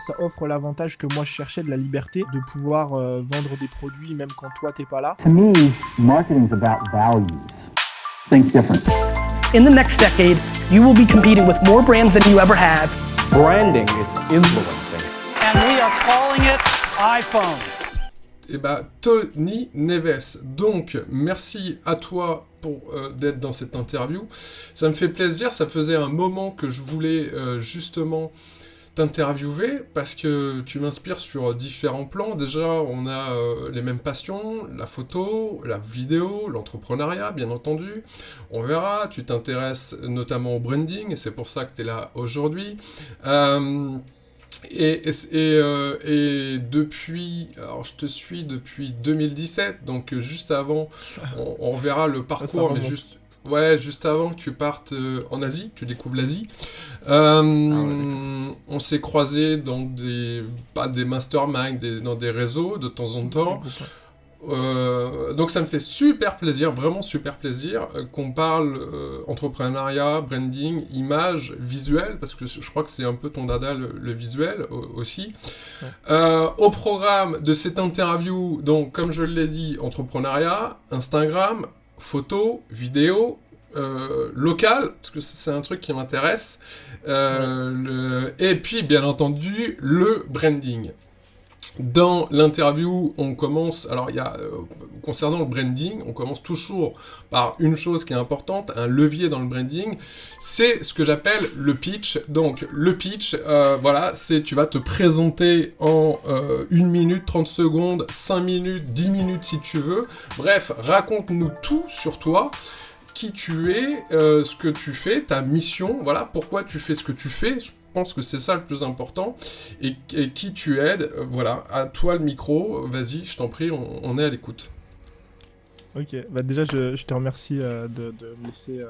Ça offre l'avantage que moi je cherchais, de la liberté, de pouvoir vendre des produits même quand toi t'es pas là. To me, marketing is about values. Think different. In the next decade, you will be competing with more brands than you ever have. Branding, it's influencing. And we are calling it iPhone. Et bah, Tony Neves. Donc, merci à toi pour d'être dans cette interview. Ça me fait plaisir, ça faisait un moment que je voulais justement t'interviewer, parce que tu m'inspires sur différents plans. Déjà, on a les mêmes passions, la photo, la vidéo, l'entrepreneuriat, bien entendu. On verra, tu t'intéresses notamment au branding, et c'est pour ça que tu es là aujourd'hui. Et depuis, alors je te suis depuis 2017, donc juste avant, on reverra le parcours, mais juste avant que tu partes en Asie, que tu découvres l'Asie. On s'est croisés dans pas des masterminds, dans des réseaux de temps en temps. Donc ça me fait super plaisir, vraiment super plaisir qu'on parle entrepreneuriat, branding, image, visuel, parce que je crois que c'est un peu ton dada, le visuel aussi. Ouais. Au programme de cette interview, donc comme je l'ai dit, entrepreneuriat, Instagram, photo, vidéo, local, parce que c'est un truc qui m'intéresse, et puis bien entendu le branding. Dans l'interview, on commence, alors il y a, concernant le branding, on commence toujours par une chose qui est importante, un levier dans le branding, c'est ce que j'appelle le pitch. Donc le pitch, voilà, c'est tu vas te présenter en 1 minute, 30 secondes, 5 minutes, 10 minutes si tu veux. Bref, raconte-nous tout sur toi. Qui tu es, ce que tu fais, ta mission, voilà, pourquoi tu fais ce que tu fais. Je pense que c'est ça le plus important, et qui tu aides, voilà, à toi le micro, vas-y, je t'en prie, on est à l'écoute. Ok, bah déjà je te remercie de me laisser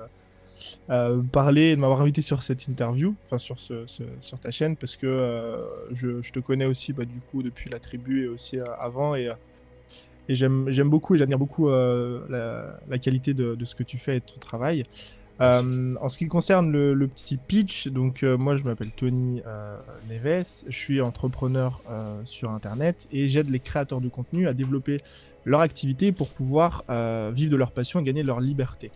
parler et de m'avoir invité sur cette interview, enfin sur ta chaîne, parce que je te connais aussi du coup depuis la tribu et aussi avant, et j'aime beaucoup et j'admire beaucoup la qualité de ce que tu fais et de ton travail. En ce qui concerne le petit pitch, donc moi je m'appelle Tony Neves, je suis entrepreneur sur internet et j'aide les créateurs de contenu à développer leur activité pour pouvoir vivre de leur passion et gagner leur liberté.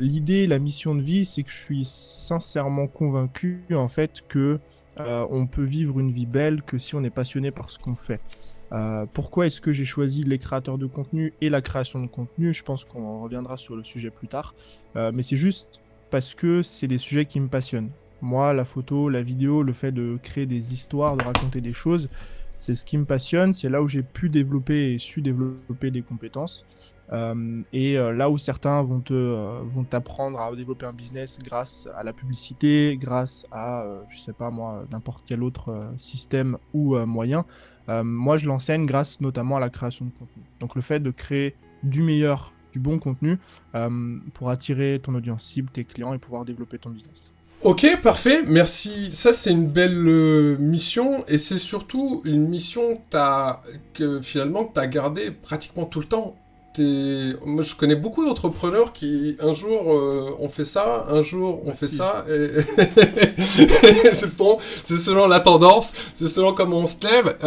L'idée, la mission de vie, c'est que je suis sincèrement convaincu en fait que on peut vivre une vie belle que si on est passionné par ce qu'on fait. Pourquoi est-ce que j'ai choisi les créateurs de contenu et la création de contenu? Je pense qu'on reviendra sur le sujet plus tard. Mais c'est juste parce que c'est des sujets qui me passionnent. Moi, la photo, la vidéo, le fait de créer des histoires, de raconter des choses, c'est ce qui me passionne. C'est là où j'ai pu développer et su développer des compétences. Là où certains vont t'apprendre à développer un business grâce à la publicité, grâce à, je sais pas moi, n'importe quel autre système ou moyen. Moi, je l'enseigne grâce notamment à la création de contenu. Donc, le fait de créer du meilleur, du bon contenu pour attirer ton audience cible, tes clients et pouvoir développer ton business. Ok, parfait, merci. Ça, c'est une belle mission, et c'est surtout une mission que finalement tu as gardée pratiquement tout le temps. Moi, je connais beaucoup d'entrepreneurs qui, un jour, on fait ça, un jour, on fait ça, et c'est bon, c'est selon la tendance, c'est selon comment on se lève.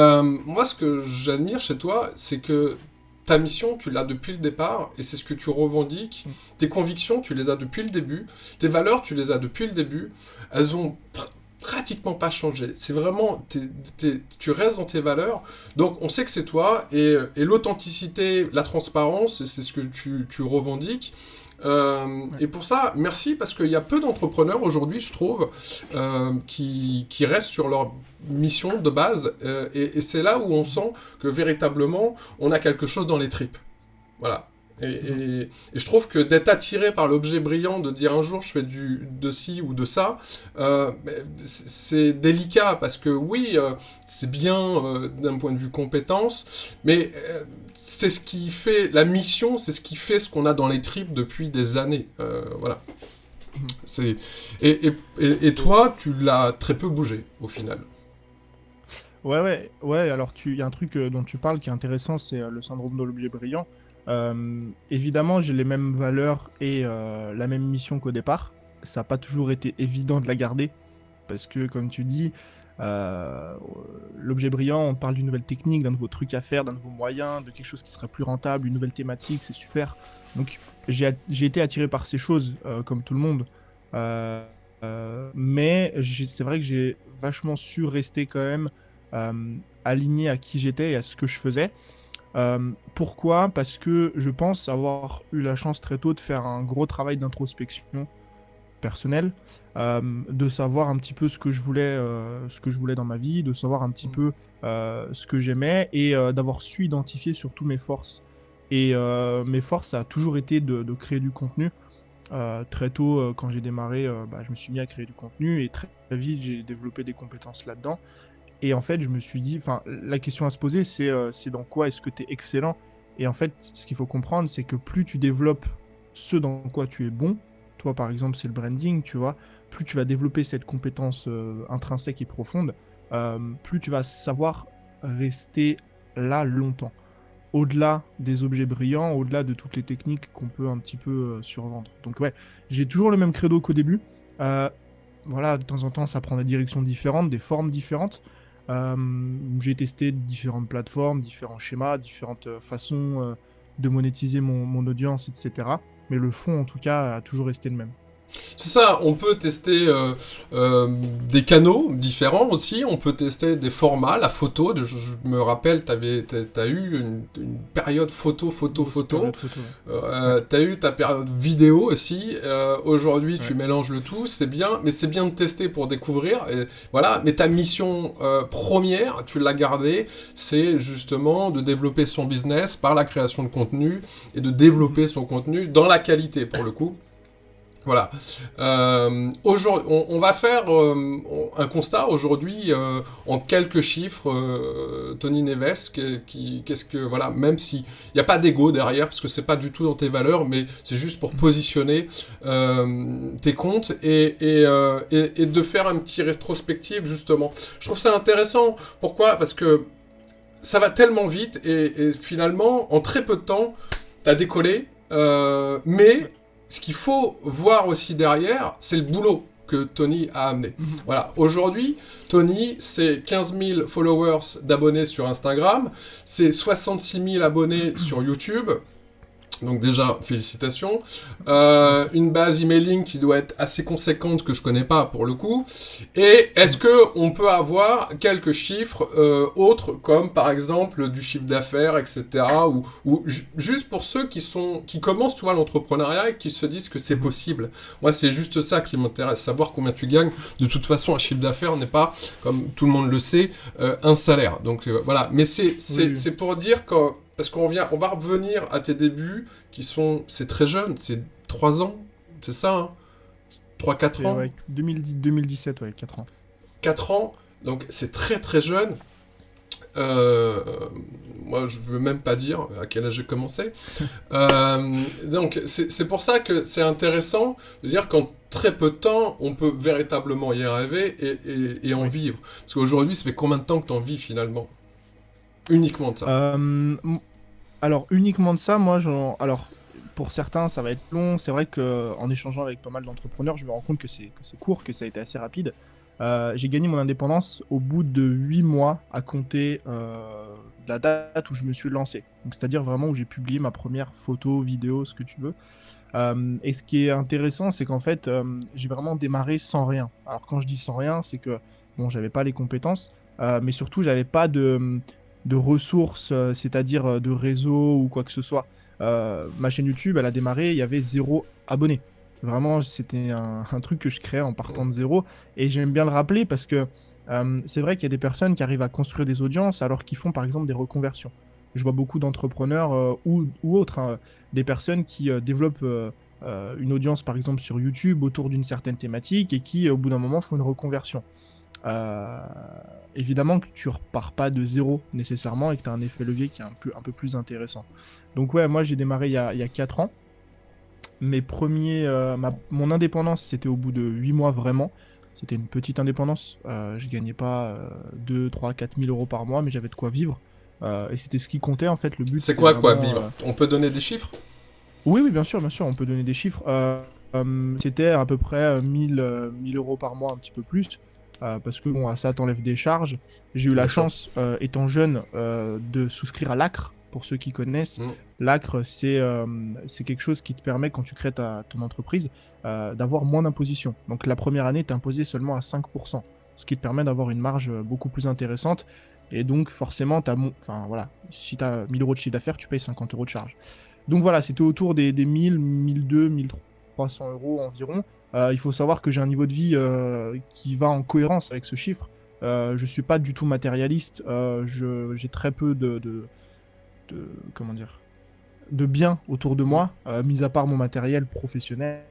Moi, ce que j'admire chez toi, c'est que ta mission, tu l'as depuis le départ, et c'est ce que tu revendiques. Tes convictions, tu les as depuis le début. Tes valeurs, tu les as depuis le début. Elles ont pratiquement pas changé. C'est vraiment, tu restes dans tes valeurs. Donc, on sait que c'est toi, et l'authenticité, la transparence, c'est ce que tu revendiques. Et pour ça, merci, parce qu'il y a peu d'entrepreneurs aujourd'hui, je trouve, qui restent sur leur mission de base, et c'est là où on sent que véritablement, on a quelque chose dans les tripes. Voilà. Et je trouve que d'être attiré par l'objet brillant, de dire un jour je fais de ci ou de ça, c'est délicat, parce que oui, c'est bien d'un point de vue compétence, mais c'est ce qui fait la mission, c'est ce qui fait ce qu'on a dans les tripes depuis des années. Voilà. Et toi, tu l'as très peu bougé au final. Ouais. Alors il y a un truc dont tu parles qui est intéressant, c'est le syndrome de l'objet brillant. Évidemment, j'ai les mêmes valeurs et la même mission qu'au départ. Ça n'a pas toujours été évident de la garder, parce que, comme tu dis, L'objet brillant, on parle d'une nouvelle technique, d'un nouveau truc à faire, d'un nouveau moyen, de quelque chose qui serait plus rentable, une nouvelle thématique, c'est super. Donc j'ai été attiré par ces choses, comme tout le monde. Mais c'est vrai que j'ai vachement su rester quand même aligné à qui j'étais et à ce que je faisais. Pourquoi ? Parce que je pense avoir eu la chance très tôt de faire un gros travail d'introspection personnelle, de savoir un petit peu ce que je voulais dans ma vie, de savoir un petit peu ce que j'aimais et d'avoir su identifier surtout mes forces. Et mes forces, ça a toujours été de créer du contenu. Très tôt, quand j'ai démarré, je me suis mis à créer du contenu et très vite, j'ai développé des compétences là-dedans. Et en fait, je me suis dit, la question à se poser, c'est dans quoi est-ce que tu es excellent ? Et en fait, ce qu'il faut comprendre, c'est que plus tu développes ce dans quoi tu es bon, toi par exemple, c'est le branding, tu vois, plus tu vas développer cette compétence intrinsèque et profonde, plus tu vas savoir rester là longtemps. Au-delà des objets brillants, au-delà de toutes les techniques qu'on peut un petit peu survendre. Donc ouais, j'ai toujours le même credo qu'au début. Voilà, de temps en temps, ça prend des directions différentes, des formes différentes. J'ai testé différentes plateformes, différents schémas, différentes façons de monétiser mon audience, etc. Mais le fond, en tout cas, a toujours resté le même. C'est ça, on peut tester des canaux différents aussi, on peut tester des formats, la photo, je me rappelle, t'as eu une période photo, t'as eu ta période vidéo aussi, aujourd'hui tu mélanges le tout, c'est bien, mais c'est bien de tester pour découvrir, et voilà, mais ta mission première, tu l'as gardée, c'est justement de développer son business par la création de contenu, et de développer son contenu dans la qualité pour le coup. Voilà. Aujourd'hui, on va faire un constat aujourd'hui en quelques chiffres. Tony Neves, qu'est-ce que voilà, même s'il n'y a pas d'ego derrière, parce que c'est pas du tout dans tes valeurs, mais c'est juste pour positionner tes comptes et de faire un petit rétrospective justement. Je trouve ça intéressant. Pourquoi ? Parce que ça va tellement vite et finalement, en très peu de temps, t'as décollé, mais ce qu'il faut voir aussi derrière, c'est le boulot que Tony a amené. Voilà. Aujourd'hui, Tony, c'est 15 000 followers d'abonnés sur Instagram, c'est 66 000 abonnés sur YouTube. Donc déjà, félicitations. Une base emailing qui doit être assez conséquente que je connais pas pour le coup. Et est-ce que on peut avoir quelques chiffres autres, comme par exemple du chiffre d'affaires, etc. ou juste pour ceux qui commencent, tu vois, l'entrepreneuriat et qui se disent que c'est possible. Moi, c'est juste ça qui m'intéresse, savoir combien tu gagnes. De toute façon, un chiffre d'affaires n'est pas, comme tout le monde le sait, un salaire. Donc voilà. Mais c'est pour dire que parce on va revenir à tes débuts, c'est très jeune, c'est 3 ans, c'est ça, hein, 3-4 ans. Ouais, 2017, ouais, 4 ans. 4 ans, donc c'est très très jeune. Moi, je veux même pas dire à quel âge j'ai commencé. Donc, c'est pour ça que c'est intéressant de dire qu'en très peu de temps, on peut véritablement y arriver et en vivre. Parce qu'aujourd'hui, ça fait combien de temps que tu en vis finalement ? Uniquement de ça. Alors, uniquement de ça, moi, alors, pour certains, ça va être long. C'est vrai qu'en échangeant avec pas mal d'entrepreneurs, je me rends compte que c'est court, que ça a été assez rapide. J'ai gagné mon indépendance au bout de 8 mois à compter de la date où je me suis lancé. Donc, c'est-à-dire vraiment où j'ai publié ma première photo, vidéo, ce que tu veux. Et ce qui est intéressant, c'est qu'en fait, j'ai vraiment démarré sans rien. Alors, quand je dis sans rien, c'est que, bon, j'avais pas les compétences, mais surtout, j'avais pas de ressources, c'est-à-dire de réseau ou quoi que ce soit. Ma chaîne YouTube, elle a démarré, il y avait 0 abonnés. Vraiment, c'était un truc que je créais en partant de 0. Et j'aime bien le rappeler parce que c'est vrai qu'il y a des personnes qui arrivent à construire des audiences alors qu'ils font par exemple des reconversions. Je vois beaucoup d'entrepreneurs ou autres, hein, des personnes qui développent une audience par exemple sur YouTube autour d'une certaine thématique et qui au bout d'un moment font une reconversion. Évidemment que tu repars pas de 0 nécessairement et que tu as un effet levier qui est un peu plus intéressant. Donc ouais, moi j'ai démarré il y a 4 ans. Mon indépendance, c'était au bout de 8 mois vraiment. C'était une petite indépendance. Je gagnais pas 2, 3, 4 000 euros par mois, mais j'avais de quoi vivre. Et c'était ce qui comptait en fait. Le but. C'est quoi vivre ? On peut donner des chiffres ? Oui, bien sûr, on peut donner des chiffres. C'était à peu près 1000 euros par mois, un petit peu plus. parce que bon, ça t'enlève des charges. J'ai eu la Bien sûr. chance, étant jeune, de souscrire à l'ACRE. Pour ceux qui connaissent, l'ACRE, c'est quelque chose qui te permet, quand tu crées ton entreprise, d'avoir moins d'imposition. Donc la première année, tu es imposé seulement à 5%, ce qui te permet d'avoir une marge beaucoup plus intéressante. Et donc forcément, voilà, si tu as 1000 euros de chiffre d'affaires, tu payes 50 euros de charge. Donc voilà, c'était autour des 1000, 1200, 1300 euros environ. Il faut savoir que j'ai un niveau de vie qui va en cohérence avec ce chiffre. Je suis pas du tout matérialiste. J'ai très peu comment dire, de biens autour de moi, mis à part mon matériel professionnel.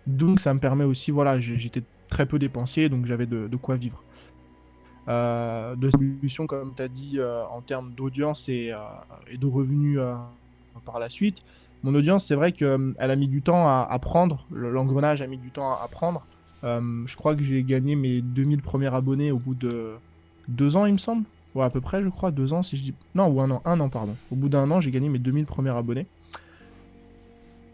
Donc ça me permet aussi, voilà, j'étais très peu dépensier, donc j'avais de quoi vivre. De solutions, comme tu as dit, en termes d'audience et de revenus par la suite. Mon audience, c'est vrai qu'elle a mis du temps à prendre, l'engrenage a mis du temps à prendre. Je crois que j'ai gagné mes 2000 premiers abonnés au bout de 2 ans, il me semble. Ouais, à peu près, je crois, 2 ans, si je dis... Non, ou 1 an, pardon. Au bout d'1 an, j'ai gagné mes 2000 premiers abonnés.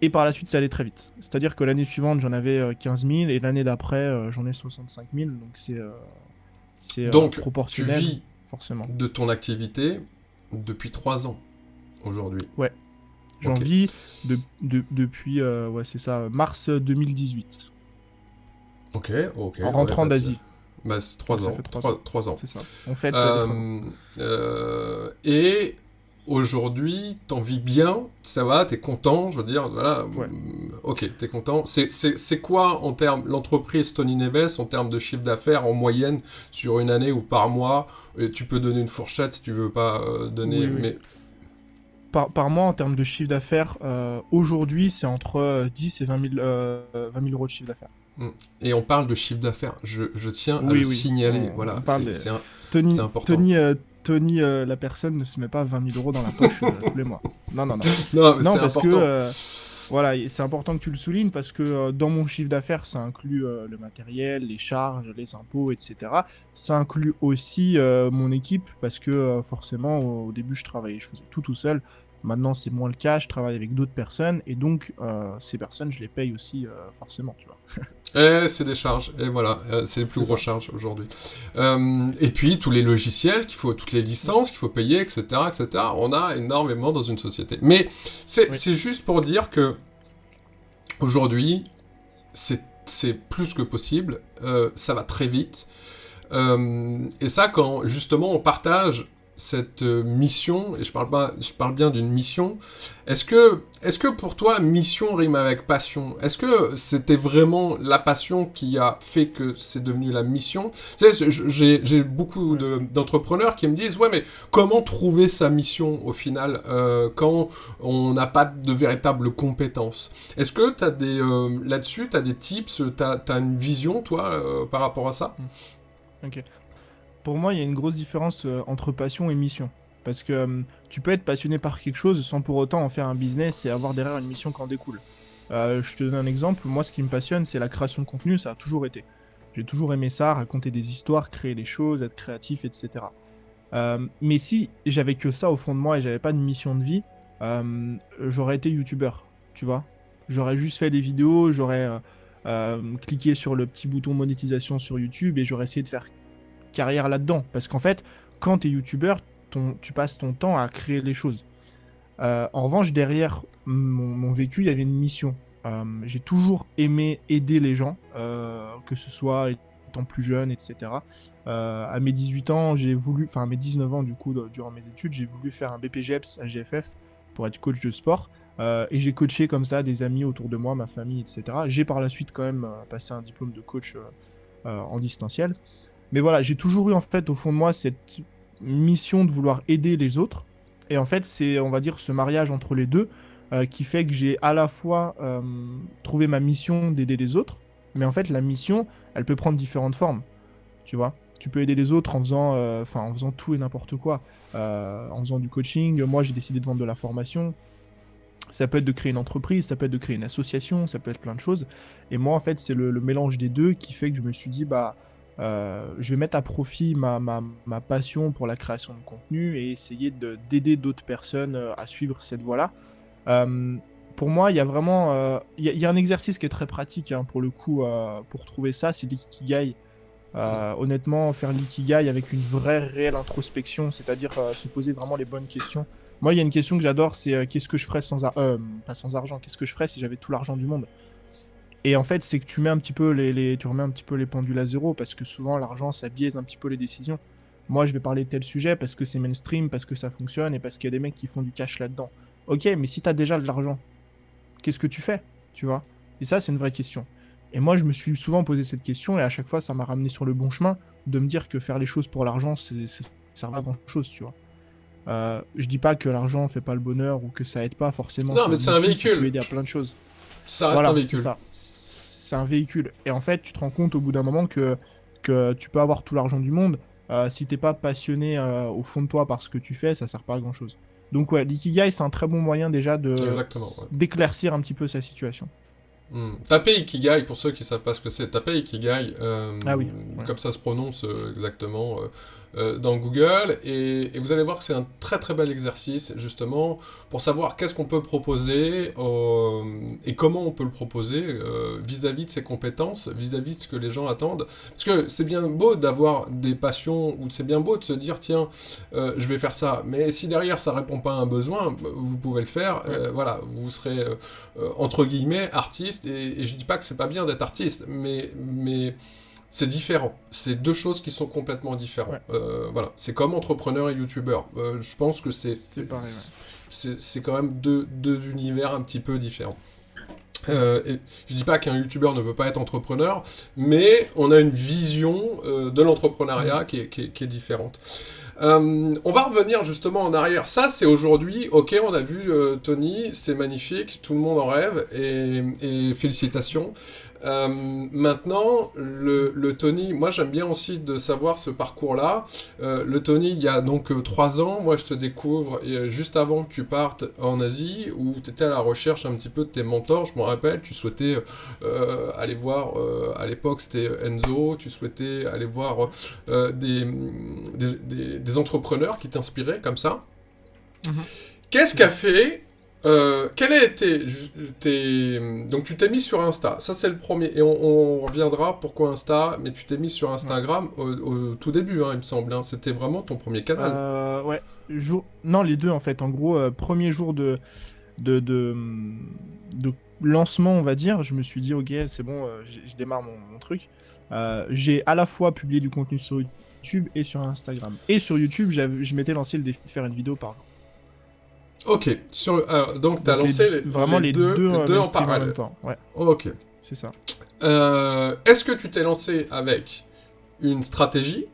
Et par la suite, ça allait très vite. C'est-à-dire que l'année suivante, j'en avais 15 000, et l'année d'après, j'en ai 65 000, donc c'est Donc, proportionnel, tu vis forcément. de ton activité depuis 3 ans, aujourd'hui. Ouais. J'en Ok. vis depuis, ouais, c'est ça, mars 2018. Ok. En rentrant ouais, d'Asie. Bah, c'est 3 Ça ans. fait 3 ans. 3 ans. C'est ça. En fait, ça fait 3 ans. Et aujourd'hui, t'en vis bien, ça va, t'es content, je veux dire, voilà. Ouais. Ok, t'es content. C'est quoi en termes, l'entreprise Tony Neves, en termes de chiffre d'affaires en moyenne sur une année ou par mois? Et tu peux donner une fourchette si tu veux pas donner, Oui. mais Par mois, en termes de chiffre d'affaires, aujourd'hui, c'est entre 10 et 20 000 euros de chiffre d'affaires. Et on parle de chiffre d'affaires. Je tiens à Oui, le oui. signaler. On Voilà, parle c'est Tony, important. Tony, la personne ne se met pas 20 000 euros dans la poche tous les mois. Non. Non, mais Non, c'est parce important. que voilà, c'est important que tu le soulignes parce que dans mon chiffre d'affaires, ça inclut le matériel, les charges, les impôts, etc. Ça inclut aussi mon équipe parce que forcément, au début, je faisais tout seul. Maintenant, c'est moins le cas, je travaille avec d'autres personnes et donc ces personnes, je les paye aussi forcément, tu vois. Et c'est des charges, et voilà, c'est les plus C'est grosses charges aujourd'hui. Et puis, tous les logiciels, toutes les licences qu'il faut payer, etc., etc., on a énormément dans une société. Mais c'est juste pour dire que aujourd'hui, c'est plus que possible, ça va très vite. Et ça, quand justement on partage cette mission, et je parle bien d'une mission, est-ce que pour toi, mission rime avec passion? Est-ce que c'était vraiment la passion qui a fait que c'est devenu la mission? Tu sais, j'ai beaucoup d'entrepreneurs qui me disent, ouais, mais comment trouver sa mission au final quand on n'a pas de véritables compétences? Est-ce que tu as là-dessus, tu as des tips, tu as une vision, toi, par rapport à ça? Ok. Pour moi, il y a une grosse différence entre passion et mission. Parce que tu peux être passionné par quelque chose sans pour autant en faire un business et avoir derrière une mission qui en découle. Je te donne un exemple. Moi, ce qui me passionne, c'est la création de contenu. Ça a toujours été. J'ai toujours aimé ça, raconter des histoires, créer des choses, être créatif, etc. Mais si j'avais que ça au fond de moi et j'avais pas de mission de vie, j'aurais été youtubeur, tu vois. J'aurais juste fait des vidéos, j'aurais cliqué sur le petit bouton monétisation sur YouTube et j'aurais essayé de faire carrière là-dedans. Parce qu'en fait, quand t'es youtubeur, tu passes ton temps à créer les choses. En revanche, derrière mon vécu, il y avait une mission. J'ai toujours aimé aider les gens, que ce soit étant plus jeune, etc. À mes 18 ans, à mes 19 ans, du coup, durant mes études, j'ai voulu faire un BPGEPS à GFF pour être coach de sport. Et j'ai coaché comme ça des amis autour de moi, ma famille, etc. J'ai par la suite quand même passé un diplôme de coach en distanciel. Mais voilà, j'ai toujours eu en fait au fond de moi cette mission de vouloir aider les autres. Et en fait, c'est, on va dire, ce mariage entre les deux qui fait que j'ai à la fois trouvé ma mission d'aider les autres, mais en fait, la mission, elle peut prendre différentes formes. Tu vois, tu peux aider les autres en faisant tout et n'importe quoi. En faisant du coaching, moi j'ai décidé de vendre de la formation. Ça peut être de créer une entreprise, ça peut être de créer une association, ça peut être plein de choses. Et moi, en fait, c'est le mélange des deux qui fait que je me suis dit, je vais mettre à profit ma passion pour la création de contenu et essayer d'aider d'autres personnes à suivre cette voie-là. Pour moi, il y a vraiment... Il y a un exercice qui est très pratique, hein, pour le coup, pour trouver ça, c'est l'ikigai. Honnêtement, faire l'ikigai avec une vraie, réelle introspection, c'est-à-dire se poser vraiment les bonnes questions. Moi, il y a une question que j'adore, c'est qu'est-ce que je ferais pas sans argent, qu'est-ce que je ferais si j'avais tout l'argent du monde? Et en fait, c'est que tu mets un petit peu tu remets un petit peu les pendules à zéro, parce que souvent, l'argent, ça biaise un petit peu les décisions. Moi, je vais parler de tel sujet parce que c'est mainstream, parce que ça fonctionne, et parce qu'il y a des mecs qui font du cash là-dedans. Ok, mais si t'as déjà de l'argent, qu'est-ce que tu fais? Tu vois? Et ça, c'est une vraie question. Et moi, je me suis souvent posé cette question, et à chaque fois, ça m'a ramené sur le bon chemin, de me dire que faire les choses pour l'argent, ça sert pas à grand-chose, tu vois. Je dis pas que l'argent fait pas le bonheur, ou que ça aide pas forcément. Non, mais c'est un outil, ça peut véhicule. aider à plein de choses. Ça reste Voilà, un c'est véhicule. ça. C'est un véhicule. Et en fait, tu te rends compte au bout d'un moment que tu peux avoir tout l'argent du monde. Si t'es pas passionné au fond de toi par ce que tu fais, ça sert pas à grand chose. Donc ouais, l'ikigai, c'est un très bon moyen déjà Exactement, ouais. d'éclaircir un petit peu sa situation. Tapez Ikigai, pour ceux qui savent pas ce que c'est, tapez Ikigai, Ah oui, ouais. comme ça se prononce exactement dans Google, et vous allez voir que c'est un très très bel exercice, justement, pour savoir qu'est-ce qu'on peut proposer, et comment on peut le proposer vis-à-vis de ses compétences, vis-à-vis de ce que les gens attendent. Parce que c'est bien beau d'avoir des passions, ou c'est bien beau de se dire, tiens, je vais faire ça, mais si derrière ça répond pas à un besoin, vous pouvez le faire, voilà, vous serez, entre guillemets, artiste, et je dis pas que c'est pas bien d'être artiste, mais c'est différent. C'est deux choses qui sont complètement différentes. Voilà, c'est comme entrepreneur et youtubeur. Je pense que c'est pareil, c'est quand même deux univers un petit peu différents. Et je dis pas qu'un youtubeur ne peut pas être entrepreneur, mais on a une vision de l'entrepreneuriat qui est différente. On va revenir justement en arrière. Ça, c'est aujourd'hui. Ok, on a vu Tony, c'est magnifique, tout le monde en rêve, et félicitations. Maintenant, le Tony, moi j'aime bien aussi de savoir ce parcours-là. Le Tony, il y a donc 3 ans, moi je te découvre juste avant que tu partes en Asie, où tu étais à la recherche un petit peu de tes mentors. Je me rappelle, tu souhaitais aller voir, à l'époque c'était Enzo, tu souhaitais aller voir des entrepreneurs qui t'inspiraient comme ça. Qu'est-ce qu'a fait quel a été donc tu t'es mis sur Insta, ça c'est le premier, et on reviendra pourquoi Insta, mais tu t'es mis sur Instagram au tout début, hein, il me semble, hein. C'était vraiment ton premier canal. Ouais, non, les deux en fait. En gros, premier jour de lancement, on va dire, je me suis dit ok, c'est bon, je démarre mon truc. J'ai à la fois publié du contenu sur YouTube et sur Instagram. Et sur YouTube, je m'étais lancé le défi de faire une vidéo par jour. Ok, donc t'as lancé les deux en parallèle. En même temps. Ouais. Ok. C'est ça. Est-ce que tu t'es lancé avec une stratégie?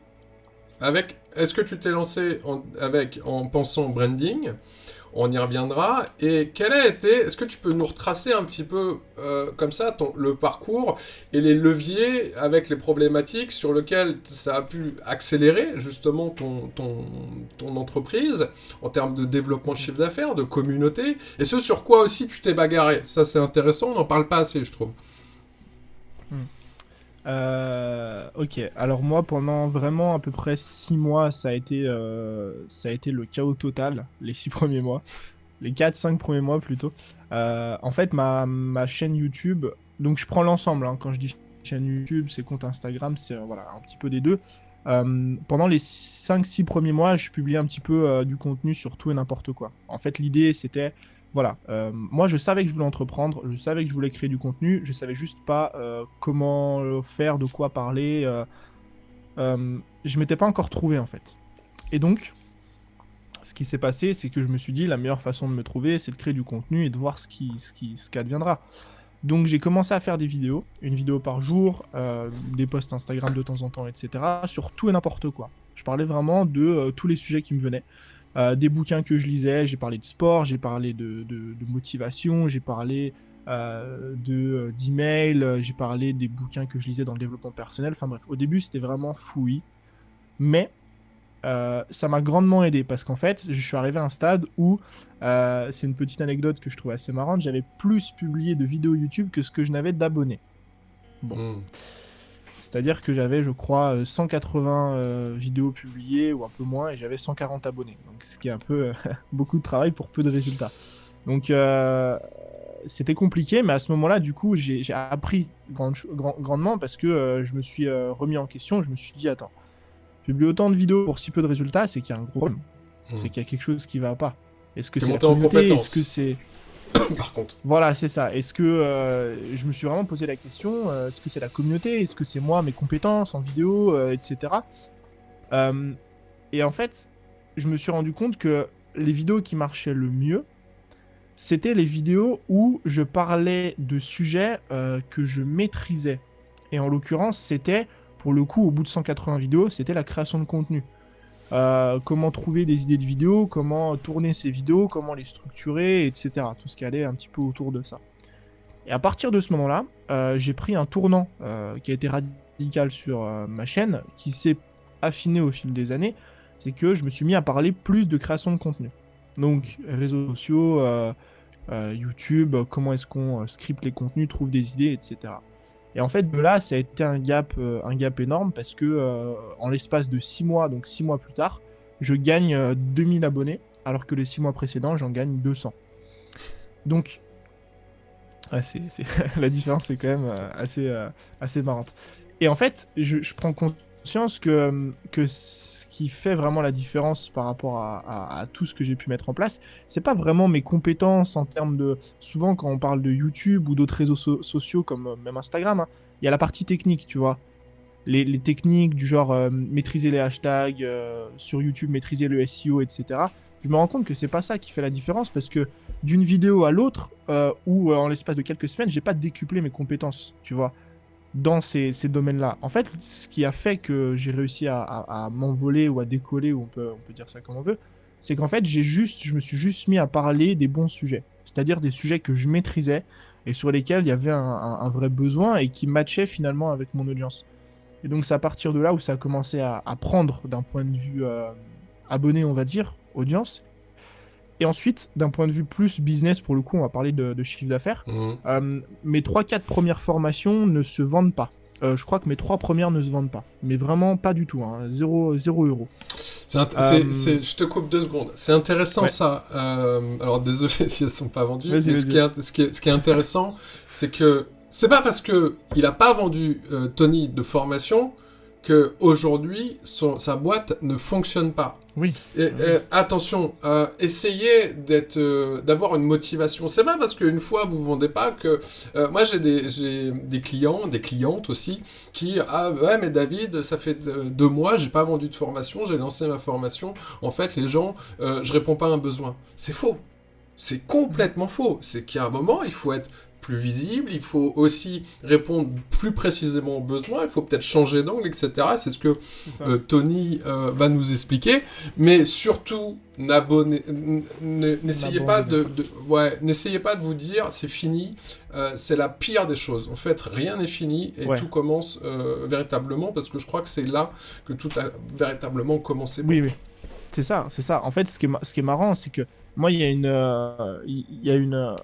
Est-ce que tu t'es lancé en pensant branding? On y reviendra. Et est-ce que tu peux nous retracer un petit peu comme ça le parcours et les leviers avec les problématiques sur lesquelles ça a pu accélérer justement ton entreprise en termes de développement de chiffre d'affaires, de communauté, et ce sur quoi aussi tu t'es bagarré? Ça c'est intéressant, on n'en parle pas assez, je trouve. Ok, alors moi pendant vraiment à peu près 6 mois ça a été le chaos total, les 6 premiers mois, les 4-5 premiers mois plutôt. En fait ma chaîne YouTube, donc je prends l'ensemble, hein, quand je dis chaîne YouTube c'est compte Instagram, c'est voilà, un petit peu des deux. Pendant les 5-6 premiers mois je publiais un petit peu du contenu sur tout et n'importe quoi. En fait l'idée c'était voilà, moi je savais que je voulais entreprendre, je savais que je voulais créer du contenu, je savais juste pas comment le faire, de quoi parler, je m'étais pas encore trouvé en fait. Et donc, ce qui s'est passé, c'est que je me suis dit la meilleure façon de me trouver, c'est de créer du contenu et de voir ce qu'adviendra. Donc j'ai commencé à faire des vidéos, une vidéo par jour, des posts Instagram de temps en temps, etc. sur tout et n'importe quoi. Je parlais vraiment de tous les sujets qui me venaient. Des bouquins que je lisais, j'ai parlé de sport, j'ai parlé de motivation, j'ai parlé d'email, j'ai parlé des bouquins que je lisais dans le développement personnel, enfin bref, au début c'était vraiment fouillis, mais ça m'a grandement aidé, parce qu'en fait, je suis arrivé à un stade où, c'est une petite anecdote que je trouve assez marrante, j'avais plus publié de vidéos YouTube que ce que je n'avais d'abonnés. Bon. C'est-à-dire que j'avais, je crois, 180 vidéos publiées, ou un peu moins, et j'avais 140 abonnés. Donc, ce qui est un peu beaucoup de travail pour peu de résultats. Donc, c'était compliqué, mais à ce moment-là, du coup, j'ai appris grandement parce que je me suis remis en question. Je me suis dit, attends, publier autant de vidéos pour si peu de résultats, c'est qu'il y a un gros problème. C'est qu'il y a quelque chose qui va pas. Est-ce que T'es c'est la monté en communauté? compétence. Est-ce que c'est... Par contre. Voilà, c'est ça. Est-ce que je me suis vraiment posé la question, est-ce que c'est la communauté? Est-ce que c'est moi, mes compétences en vidéo, etc. Et en fait, je me suis rendu compte que les vidéos qui marchaient le mieux, c'était les vidéos où je parlais de sujets que je maîtrisais. Et en l'occurrence, c'était, pour le coup, au bout de 180 vidéos, c'était la création de contenu. Comment trouver des idées de vidéos, comment tourner ces vidéos, comment les structurer, etc. Tout ce qui allait un petit peu autour de ça. Et à partir de ce moment-là, j'ai pris un tournant qui a été radical sur ma chaîne, qui s'est affiné au fil des années. C'est que je me suis mis à parler plus de création de contenu. Donc, réseaux sociaux, YouTube, comment est-ce qu'on script les contenus, trouve des idées, etc. Et en fait, de là, ça a été un gap énorme parce que en l'espace de 6 mois, donc 6 mois plus tard, je gagne 2000 abonnés, alors que les 6 mois précédents, j'en gagne 200. Donc, ouais, la différence est quand même assez marrante. Et en fait, je prends conscience que ce qui fait vraiment la différence par rapport à tout ce que j'ai pu mettre en place, c'est pas vraiment mes compétences en termes de... Souvent, quand on parle de YouTube ou d'autres réseaux sociaux comme même Instagram, il y a la partie technique, tu vois. Les techniques du genre maîtriser les hashtags, sur YouTube, maîtriser le SEO, etc. Je me rends compte que c'est pas ça qui fait la différence parce que d'une vidéo à l'autre, ou en l'espace de quelques semaines, j'ai pas décuplé mes compétences, tu vois, dans ces domaines-là. En fait, ce qui a fait que j'ai réussi à m'envoler ou à décoller, ou on peut dire ça comme on veut, c'est qu'en fait, je me suis juste mis à parler des bons sujets. C'est-à-dire des sujets que je maîtrisais et sur lesquels il y avait un vrai besoin et qui matchaient finalement avec mon audience. Et donc, c'est à partir de là où ça a commencé à prendre d'un point de vue abonné, on va dire, audience. Et ensuite, d'un point de vue plus business, pour le coup, on va parler de chiffre d'affaires. Mes 3-4 premières formations ne se vendent pas. Je crois que mes 3 premières ne se vendent pas. Mais vraiment pas du tout. 0 €. Je te coupe 2 secondes. C'est intéressant, ouais. Ça. Alors, désolé si elles ne sont pas vendues. Mais ce qui est intéressant, c'est que c'est pas parce qu'il n'a pas vendu Tony de formation qu'aujourd'hui, sa boîte ne fonctionne pas. Oui. Attention, essayez d'avoir une motivation. C'est pas parce qu'une fois vous vendez pas que... moi j'ai des clients, des clientes aussi, qui... Ah ouais, mais David, ça fait 2 mois, j'ai pas vendu de formation, j'ai lancé ma formation. En fait, les gens, je réponds pas à un besoin. C'est faux. C'est complètement faux. C'est qu'à un moment, il faut être plus visible, il faut aussi répondre plus précisément aux besoins, il faut peut-être changer d'angle, etc. C'est ce que Tony va nous expliquer. Mais surtout, n'essayez pas n'essayez pas de vous dire c'est fini, c'est la pire des choses. En fait, rien n'est fini et tout commence véritablement, parce que je crois que c'est là que tout a véritablement commencé. Oui. C'est ça. En fait, ce qui est marrant, c'est que moi, il y a une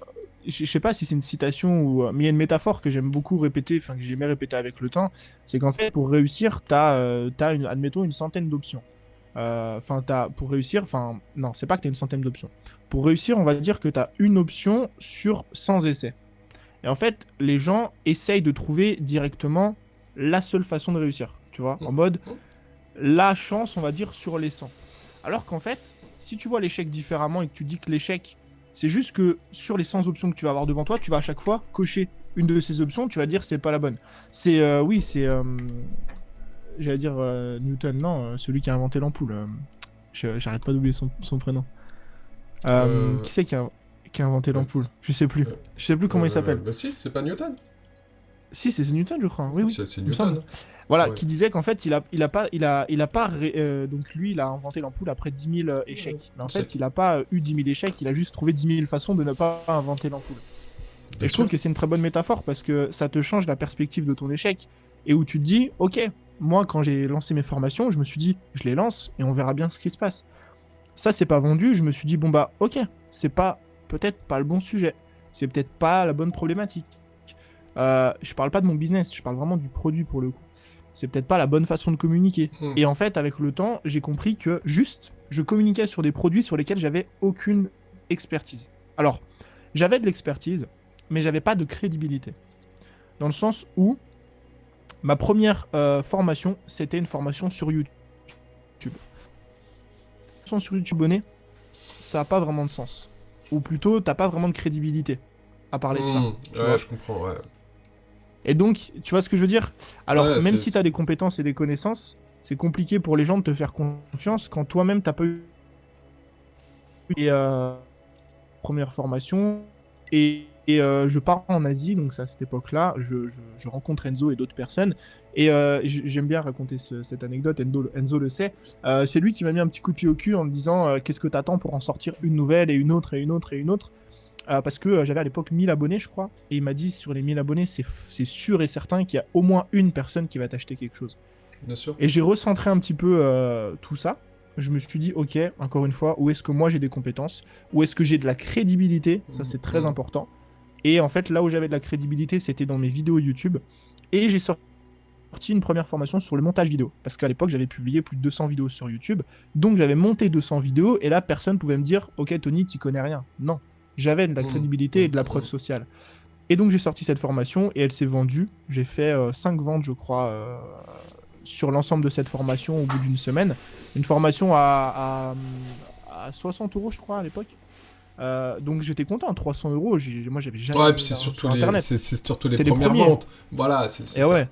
je sais pas si c'est une citation mais il y a une métaphore que j'aime beaucoup répéter, enfin que j'aimais répéter avec le temps, c'est qu'en fait pour réussir admettons une centaine d'options. Pour réussir, non, c'est pas que t'as une centaine d'options. Pour réussir, on va dire que t'as une option sur 100 essais. Et en fait, les gens essayent de trouver directement la seule façon de réussir, tu vois, en mode la chance, on va dire, sur les 100. Alors qu'en fait, si tu vois l'échec différemment et que tu dis que l'échec, c'est juste que sur les 100 options que tu vas avoir devant toi, tu vas à chaque fois cocher une de ces options, tu vas dire c'est pas la bonne. J'allais dire Newton, non, celui qui a inventé l'ampoule. J'arrête pas d'oublier son prénom. Qui c'est qui a inventé l'ampoule? Je sais plus comment il s'appelle. Bah si, c'est pas Newton. Si, c'est Newton, je crois. Oui. C'est Newton. Voilà, qui disait qu'en fait, donc lui, il a inventé l'ampoule après 10 000 échecs. Mais en fait, il a pas eu 10 000 échecs, il a juste trouvé 10 000 façons de ne pas inventer l'ampoule. Et je trouve que c'est une très bonne métaphore parce que ça te change la perspective de ton échec et où tu te dis, ok, moi, quand j'ai lancé mes formations, je me suis dit, je les lance et on verra bien ce qui se passe. Ça, c'est pas vendu, je me suis dit, bon bah, ok, c'est peut-être pas le bon sujet, c'est peut-être pas la bonne problématique. Je parle pas de mon business, je parle vraiment du produit pour le coup. C'est peut-être pas la bonne façon de communiquer. Et en fait, avec le temps, j'ai compris que je communiquais sur des produits sur lesquels j'avais aucune expertise. Alors, j'avais de l'expertise mais j'avais pas de crédibilité. Dans le sens où ma première formation, c'était une formation sur YouTube. Sur YouTube abonné, ça n'a pas vraiment de sens. Ou plutôt, t'as pas vraiment de crédibilité à parler de ça. Tu vois. Je comprends, ouais. Et donc, tu vois ce que je veux dire? Alors, Ouais, même c'est- si t'as des compétences et des connaissances, c'est compliqué pour les gens de te faire confiance quand toi-même t'as pas eu et, première formation. Et je pars en Asie, donc c'est à cette époque-là, je rencontre Enzo et d'autres personnes. Et j'aime bien raconter cette anecdote, Enzo le sait. C'est lui qui m'a mis un petit coup de pied au cul en me disant qu'est-ce que t'attends pour en sortir une nouvelle et une autre et une autre et une autre. Parce que j'avais à l'époque 1000 abonnés, je crois. Et il m'a dit sur les 1000 abonnés, c'est sûr et certain qu'il y a au moins une personne qui va t'acheter quelque chose. Bien sûr. Et j'ai recentré un petit peu tout ça. Je me suis dit, ok, encore une fois, où est-ce que moi j'ai des compétences? Où est-ce que j'ai de la crédibilité? Ça, c'est très important. Et en fait, là où j'avais de la crédibilité, c'était dans mes vidéos YouTube. Et j'ai sorti une première formation sur le montage vidéo. Parce qu'à l'époque, j'avais publié plus de 200 vidéos sur YouTube. Donc, j'avais monté 200 vidéos. Et là, personne pouvait me dire, ok, Tony, t'y connais rien. Non. J'avais de la crédibilité et de la preuve sociale. Et donc, j'ai sorti cette formation et elle s'est vendue. J'ai fait 5 ventes, je crois, sur l'ensemble de cette formation au bout d'une semaine. Une formation à 60 €, je crois, à l'époque. Donc j'étais content, 300 €. Moi, j'avais jamais. Ouais, vu puis c'est ça surtout sur les, Internet. c'est surtout les C'est les premières premiers. ventes. Voilà, c'est Et ça. ouais,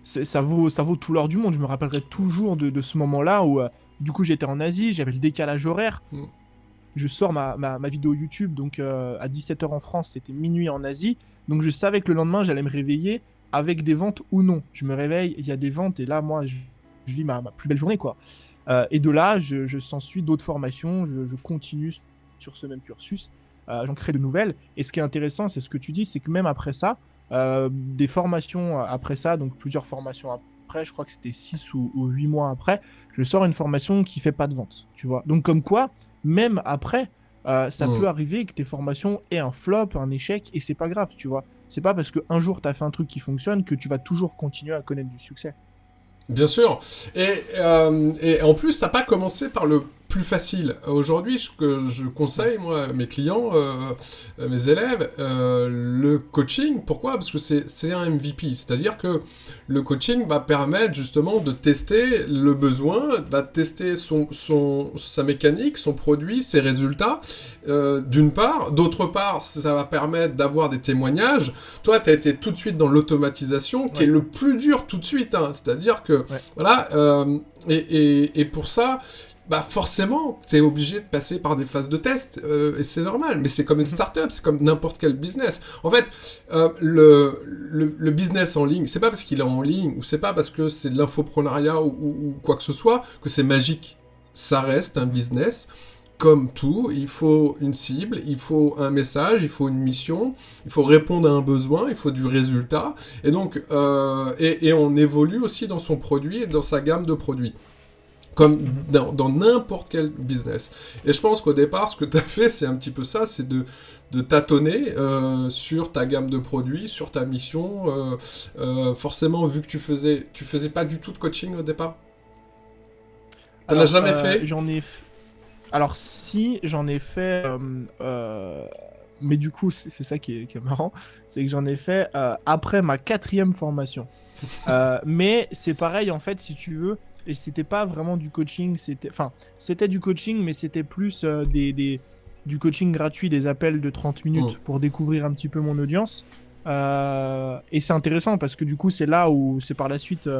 ça vaut tout l'or du monde. Je me rappellerai toujours de ce moment-là où, du coup, j'étais en Asie, j'avais le décalage horaire. Je sors ma vidéo YouTube, donc à 17 h en France, c'était minuit en Asie. Donc je savais que le lendemain, j'allais me réveiller avec des ventes ou non. Je me réveille, il y a des ventes, et là, moi, je vis ma plus belle journée, quoi. Et de là, je s'ensuis d'autres formations, je continue sur ce même cursus. J'en crée de nouvelles. Et ce qui est intéressant, c'est ce que tu dis, c'est que même après ça, des formations après ça, donc plusieurs formations après, je crois que c'était 6 ou 8 mois après, je sors une formation qui fait pas de vente, tu vois. Donc comme quoi, même après, ça peut arriver que tes formations aient un flop, un échec, et c'est pas grave, tu vois. C'est pas parce qu'un jour t'as fait un truc qui fonctionne que tu vas toujours continuer à connaître du succès. Bien sûr. Et en plus, t'as pas commencé par le plus facile. Aujourd'hui, je conseille, moi, mes clients, mes élèves, le coaching. Pourquoi? Parce que c'est un MVP. C'est-à-dire que le coaching va permettre justement de tester le besoin, va tester sa mécanique, son produit, ses résultats, d'une part. D'autre part, ça va permettre d'avoir des témoignages. Toi, tu as été tout de suite dans l'automatisation, qui est le plus dur tout de suite. Hein. C'est-à-dire que, voilà, et pour ça... Bah forcément, t'es obligé de passer par des phases de test, et c'est normal, mais c'est comme une start-up, c'est comme n'importe quel business. En fait, le business en ligne, c'est pas parce qu'il est en ligne, ou c'est pas parce que c'est de l'infoprenariat ou quoi que ce soit, que c'est magique. Ça reste un business, comme tout, il faut une cible, il faut un message, il faut une mission, il faut répondre à un besoin, il faut du résultat, et donc, et on évolue aussi dans son produit et dans sa gamme de produits. Comme dans n'importe quel business. Et je pense qu'au départ, ce que tu as fait, c'est un petit peu ça, c'est de tâtonner sur ta gamme de produits, sur ta mission. Forcément, vu que tu faisais pas du tout de coaching au départ. T'en as jamais fait? Alors si, j'en ai fait... mais du coup, c'est ça qui est marrant, c'est que j'en ai fait après ma 4e formation. Mais c'est pareil, en fait, si tu veux... Et c'était pas vraiment du coaching, c'était du coaching, mais c'était plus du coaching gratuit, des appels de 30 minutes pour découvrir un petit peu mon audience. Et c'est intéressant parce que du coup, c'est là où c'est par la suite,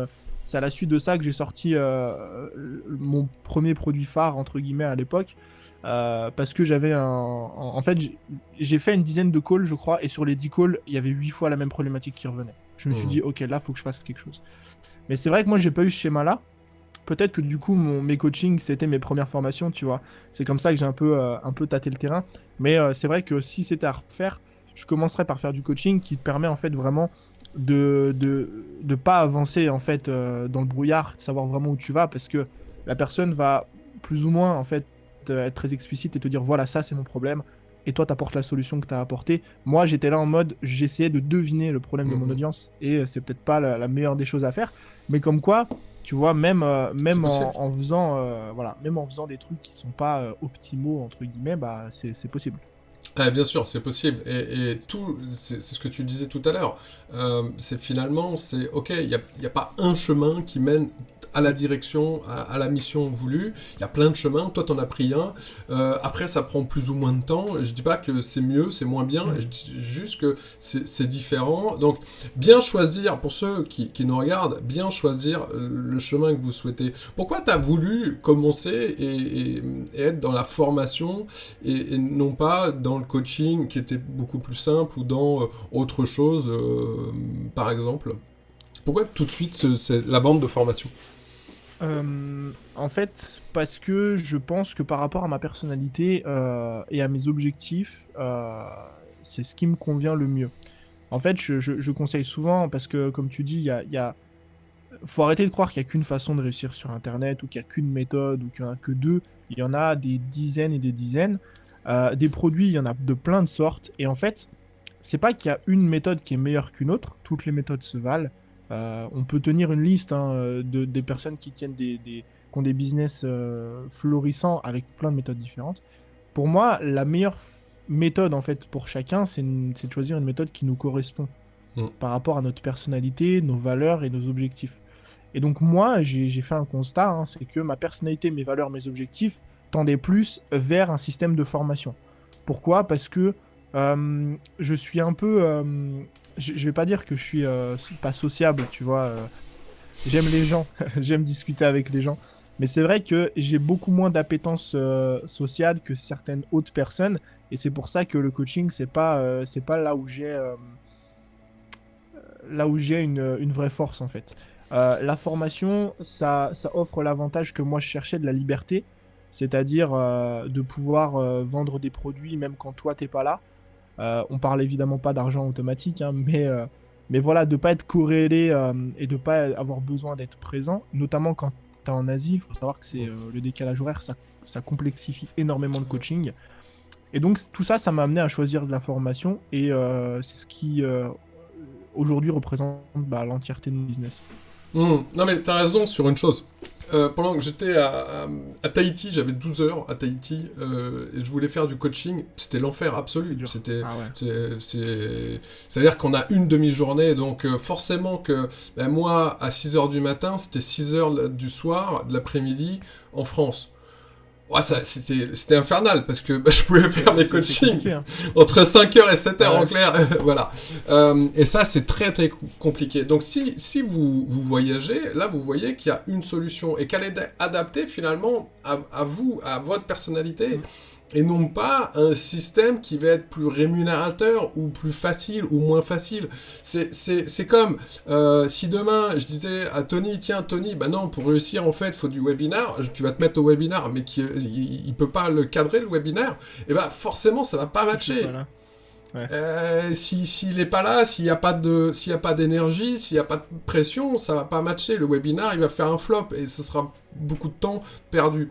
c'est à la suite de ça que j'ai sorti mon premier produit phare, entre guillemets, à l'époque. Parce que j'avais en fait, j'ai fait une dizaine de calls, je crois, et sur les 10 calls, il y avait 8 fois la même problématique qui revenait. Je me suis dit, ok, là, faut que je fasse quelque chose. Mais c'est vrai que moi, j'ai pas eu ce schéma-là. Peut-être que du coup, mes coachings, c'était mes premières formations, tu vois. C'est comme ça que j'ai un peu tâté le terrain. Mais c'est vrai que si c'était à refaire, je commencerais par faire du coaching qui te permet en fait vraiment de pas avancer en fait dans le brouillard, de savoir vraiment où tu vas, parce que la personne va plus ou moins en fait être très explicite et te dire voilà, ça c'est mon problème. Et toi, t'apportes la solution que t'as apportée. Moi, j'étais là en mode, j'essayais de deviner le problème de mon audience. Et c'est peut-être pas la meilleure des choses à faire. Mais comme quoi, tu vois, même en faisant des trucs qui sont pas optimaux, entre guillemets, bah, c'est possible. Ah, bien sûr, c'est possible. Et tout, c'est ce que tu disais tout à l'heure. C'est finalement, c'est ok, il y a pas un chemin qui mène à la direction, à la mission voulue. Il y a plein de chemins. Toi, t'en as pris un. Après, ça prend plus ou moins de temps. Je dis pas que c'est mieux, c'est moins bien. Je dis juste que c'est différent. Donc, bien choisir, pour ceux qui nous regardent, bien choisir le chemin que vous souhaitez. Pourquoi t'as voulu commencer et être dans la formation et non pas dans le coaching qui était beaucoup plus simple ou dans autre chose, par exemple? Pourquoi tout de suite c'est la bande de formation? En fait, parce que je pense que par rapport à ma personnalité et à mes objectifs, c'est ce qui me convient le mieux. En fait, je conseille souvent, parce que comme tu dis, faut arrêter de croire qu'il n'y a qu'une façon de réussir sur Internet, ou qu'il n'y a qu'une méthode, ou qu'il n'y en a que deux. Il y en a des dizaines et des dizaines. Des produits, il y en a de plein de sortes. Et en fait, c'est pas qu'il y a une méthode qui est meilleure qu'une autre. Toutes les méthodes se valent. On peut tenir une liste des personnes qui tiennent qui ont des business florissants avec plein de méthodes différentes. Pour moi, la meilleure méthode en fait pour chacun, c'est de choisir une méthode qui nous correspond par rapport à notre personnalité, nos valeurs et nos objectifs. Et donc moi, j'ai fait un constat, c'est que ma personnalité, mes valeurs, mes objectifs tendaient plus vers un système de formation. Pourquoi ? Parce que je suis un peu... je vais pas dire que je suis pas sociable, tu vois. J'aime les gens, j'aime discuter avec les gens. Mais c'est vrai que j'ai beaucoup moins d'appétence sociale que certaines autres personnes. Et c'est pour ça que le coaching, c'est pas là où j'ai une vraie force, en fait. La formation, ça offre l'avantage que moi je cherchais, de la liberté. C'est-à-dire de pouvoir vendre des produits même quand toi t'es pas là. On parle évidemment pas d'argent automatique, mais voilà, de pas être corrélé et de pas avoir besoin d'être présent, notamment quand t'es en Asie. Il faut savoir que c'est le décalage horaire, ça complexifie énormément le coaching. Et donc tout ça, ça m'a amené à choisir de la formation, et c'est ce qui aujourd'hui représente l'entièreté de mon business. Non mais t'as raison sur une chose. Pendant que j'étais à Tahiti, j'avais 12 heures à Tahiti, et je voulais faire du coaching, c'était l'enfer absolu. C'est-à-dire qu'on a une demi-journée, donc forcément que moi, à 6 heures du matin, c'était 6 heures du soir, de l'après-midi, en France. Ouais, c'était infernal, parce que je pouvais faire mes coachings entre 5h et 7h en clair, voilà. Et ça, c'est très très compliqué. Donc si vous voyagez, là vous voyez qu'il y a une solution, et qu'elle est adaptée finalement à vous, à votre personnalité, et non pas un système qui va être plus rémunérateur ou plus facile ou moins facile. C'est comme si demain je disais à Tony, tiens Tony, non, pour réussir en fait il faut du webinaire, tu vas te mettre au webinaire, mais il peut pas le cadrer le webinaire, et forcément ça va pas matcher. Ouais. S'il est pas là, s'il y a pas d'énergie, s'il y a pas de pression, ça va pas matcher. Le webinaire il va faire un flop et ce sera beaucoup de temps perdu.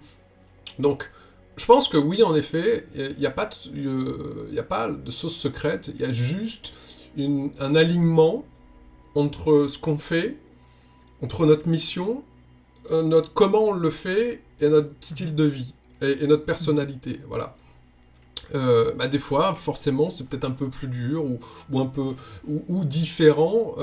Donc je pense que oui, en effet, il n'y a pas de sauce secrète, il y a juste un alignement entre ce qu'on fait, entre notre mission, comment on le fait, et notre style de vie, et notre personnalité, voilà. Des fois, forcément, c'est peut-être un peu plus dur, ou un peu ou différent,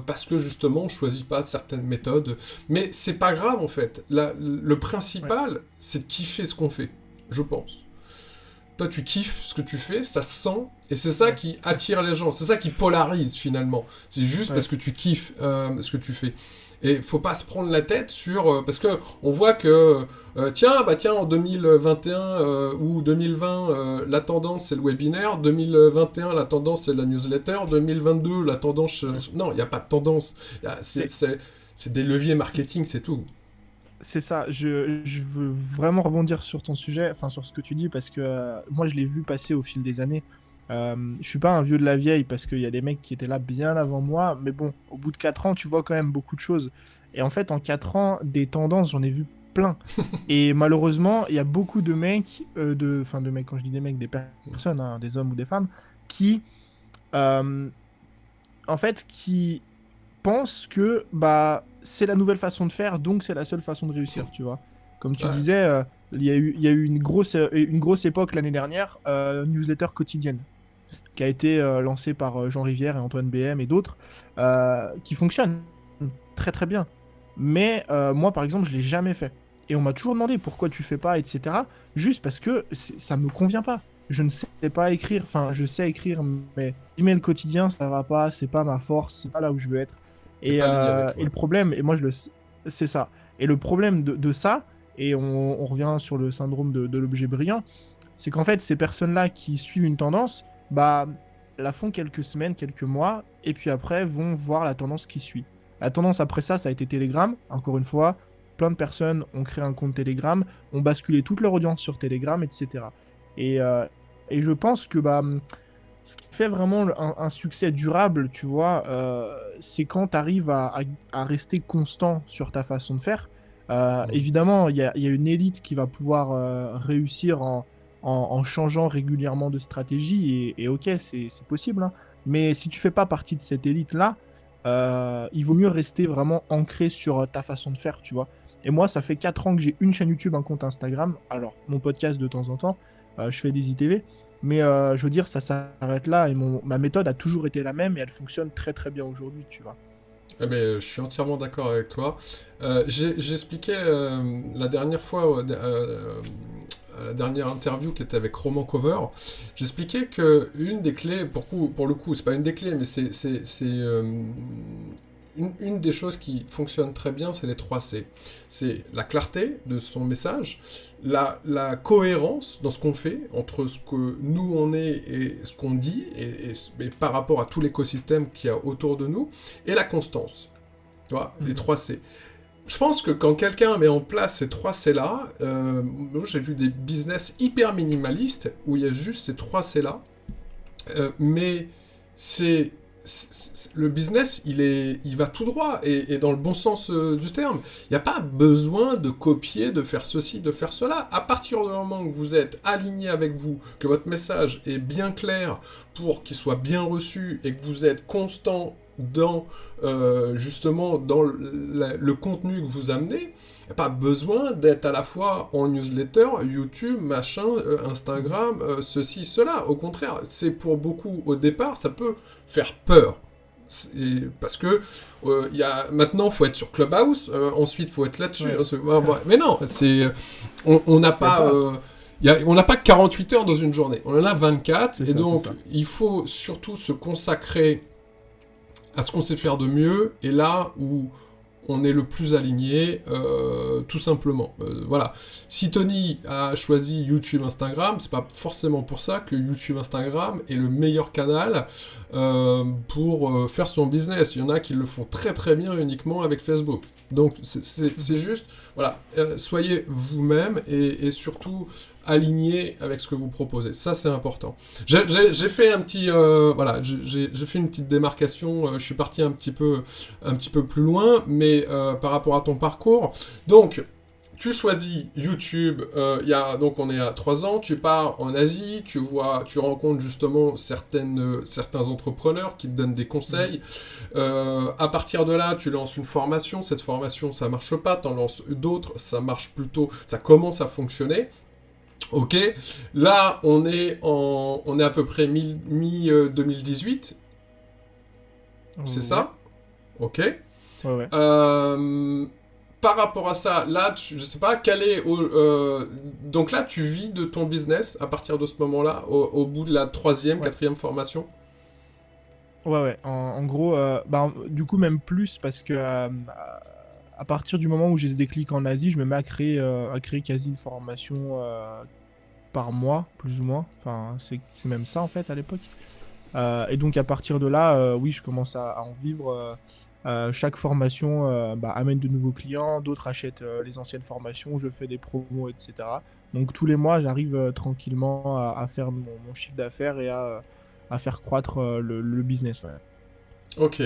parce que justement, on choisit pas certaines méthodes. Mais c'est pas grave, en fait. Le principal, c'est de kiffer ce qu'on fait. Je pense. Toi, tu kiffes ce que tu fais, ça se sent, et c'est ça qui attire les gens, c'est ça qui polarise finalement. C'est juste parce que tu kiffes ce que tu fais. Et faut pas se prendre la tête sur... parce que on voit que, tiens, en 2021 ou 2020, la tendance c'est le webinaire, 2021, la tendance c'est la newsletter, 2022, la tendance... Non, il n'y a pas de tendance. C'est des leviers marketing, c'est tout. C'est ça, je veux vraiment rebondir sur ton sujet, enfin sur ce que tu dis, parce que moi je l'ai vu passer au fil des années. Je suis pas un vieux de la vieille, parce qu'il y a des mecs qui étaient là bien avant moi, mais bon, au bout de 4 ans, tu vois quand même beaucoup de choses. Et en fait, en 4 ans, des tendances, j'en ai vu plein. Et malheureusement, il y a beaucoup de mecs, de mecs, quand je dis des mecs, des personnes, des hommes ou des femmes, qui, en fait, qui pensent que, c'est la nouvelle façon de faire, donc c'est la seule façon de réussir, tu vois. Comme tu disais, il y a eu une grosse époque l'année dernière, newsletter quotidienne, qui a été lancée par Jean Rivière et Antoine BM et d'autres, qui fonctionne très très bien. Mais moi, par exemple, je l'ai jamais fait. Et on m'a toujours demandé pourquoi tu fais pas, etc. Juste parce que ça me convient pas. Je ne sais pas écrire, enfin, je sais écrire, mais email quotidien, ça va pas, c'est pas ma force, c'est pas là où je veux être. T'es pas aligné avec, Et le problème, et moi c'est ça. Et le problème de ça, et on revient sur le syndrome de l'objet brillant, c'est qu'en fait, ces personnes-là qui suivent une tendance, bah, la font quelques semaines, quelques mois, et puis après vont voir la tendance qui suit. La tendance après ça a été Telegram, encore une fois. Plein de personnes ont créé un compte Telegram, ont basculé toute leur audience sur Telegram, etc. Et je pense que bah, ce qui fait vraiment un succès durable, tu vois, c'est quand tu arrives à rester constant sur ta façon de faire. Évidemment, il y a une élite qui va pouvoir réussir en changeant régulièrement de stratégie, et ok, c'est possible, hein. Mais si tu fais pas partie de cette élite-là, il vaut mieux rester vraiment ancré sur ta façon de faire, tu vois. Et moi, ça fait 4 ans que j'ai une chaîne YouTube, un compte Instagram. Alors, mon podcast de temps en temps, je fais des ITV. Mais je veux dire, ça s'arrête là. Et ma méthode a toujours été la même et elle fonctionne très très bien aujourd'hui, tu vois. Eh ben, je suis entièrement d'accord avec toi. J'expliquais la dernière fois, la dernière interview qui était avec Roman Cover, j'expliquais que une des clés, pour le coup, c'est pas une des clés, mais c'est une des choses qui fonctionne très bien, c'est les 3 C. C'est la clarté de son message, la cohérence dans ce qu'on fait, entre ce que nous on est et ce qu'on dit, et par rapport à tout l'écosystème qu'il y a autour de nous, et la constance. Tu vois, les 3 C. Je pense que quand quelqu'un met en place ces 3 C-là, moi j'ai vu des business hyper minimalistes où il y a juste ces 3 C-là, mais le business, il va tout droit, et dans le bon sens du terme. Il n'y a pas besoin de copier, de faire ceci, de faire cela. À partir du moment que vous êtes aligné avec vous, que votre message est bien clair pour qu'il soit bien reçu, et que vous êtes constant dans justement dans le contenu que vous amenez, il n'y a pas besoin d'être à la fois en newsletter, YouTube, machin, Instagram, ceci, cela. Au contraire, c'est pour beaucoup, au départ, ça peut faire peur. Parce que maintenant, il faut être sur Clubhouse, ensuite, il faut être là-dessus. Ouais. Mais non, on n'a pas... on n'a pas 48 heures dans une journée, on en a 24, et donc il faut surtout se consacrer à ce qu'on sait faire de mieux, et là où on est le plus aligné, tout simplement. Voilà. Si Tony a choisi YouTube, Instagram, c'est pas forcément pour ça que YouTube, Instagram est le meilleur canal pour faire son business. Il y en a qui le font très très bien uniquement avec Facebook. Donc c'est juste, voilà, soyez vous-même, et surtout aligné avec ce que vous proposez. Ça, c'est important. J'ai fait un petit... voilà, j'ai fait une petite démarcation. Je suis parti un petit peu plus loin, mais par rapport à ton parcours. Donc, tu choisis YouTube, donc on est à 3 ans, tu pars en Asie, tu rencontres justement certains entrepreneurs qui te donnent des conseils. À partir de là, tu lances une formation. Cette formation, ça marche pas, tu en lances d'autres, ça marche plutôt, ça commence à fonctionner. Ok, là on est à peu près mi-2018, c'est ça? Ok. Ouais. Par rapport à ça, là, je sais pas, donc là, tu vis de ton business à partir de ce moment-là, au bout de la 3e, 4e formation? Ouais. En gros, du coup, même plus, parce que à partir du moment où j'ai ce déclic en Asie, je me mets à créer quasi une formation par mois, plus ou moins. Enfin, c'est même ça, en fait, à l'époque. Et donc, à partir de là, oui, je commence à en vivre. Chaque formation amène de nouveaux clients, d'autres achètent les anciennes formations, je fais des promos, etc. Donc, tous les mois, j'arrive tranquillement à faire mon chiffre d'affaires et à faire croître le business. Ouais. Ok.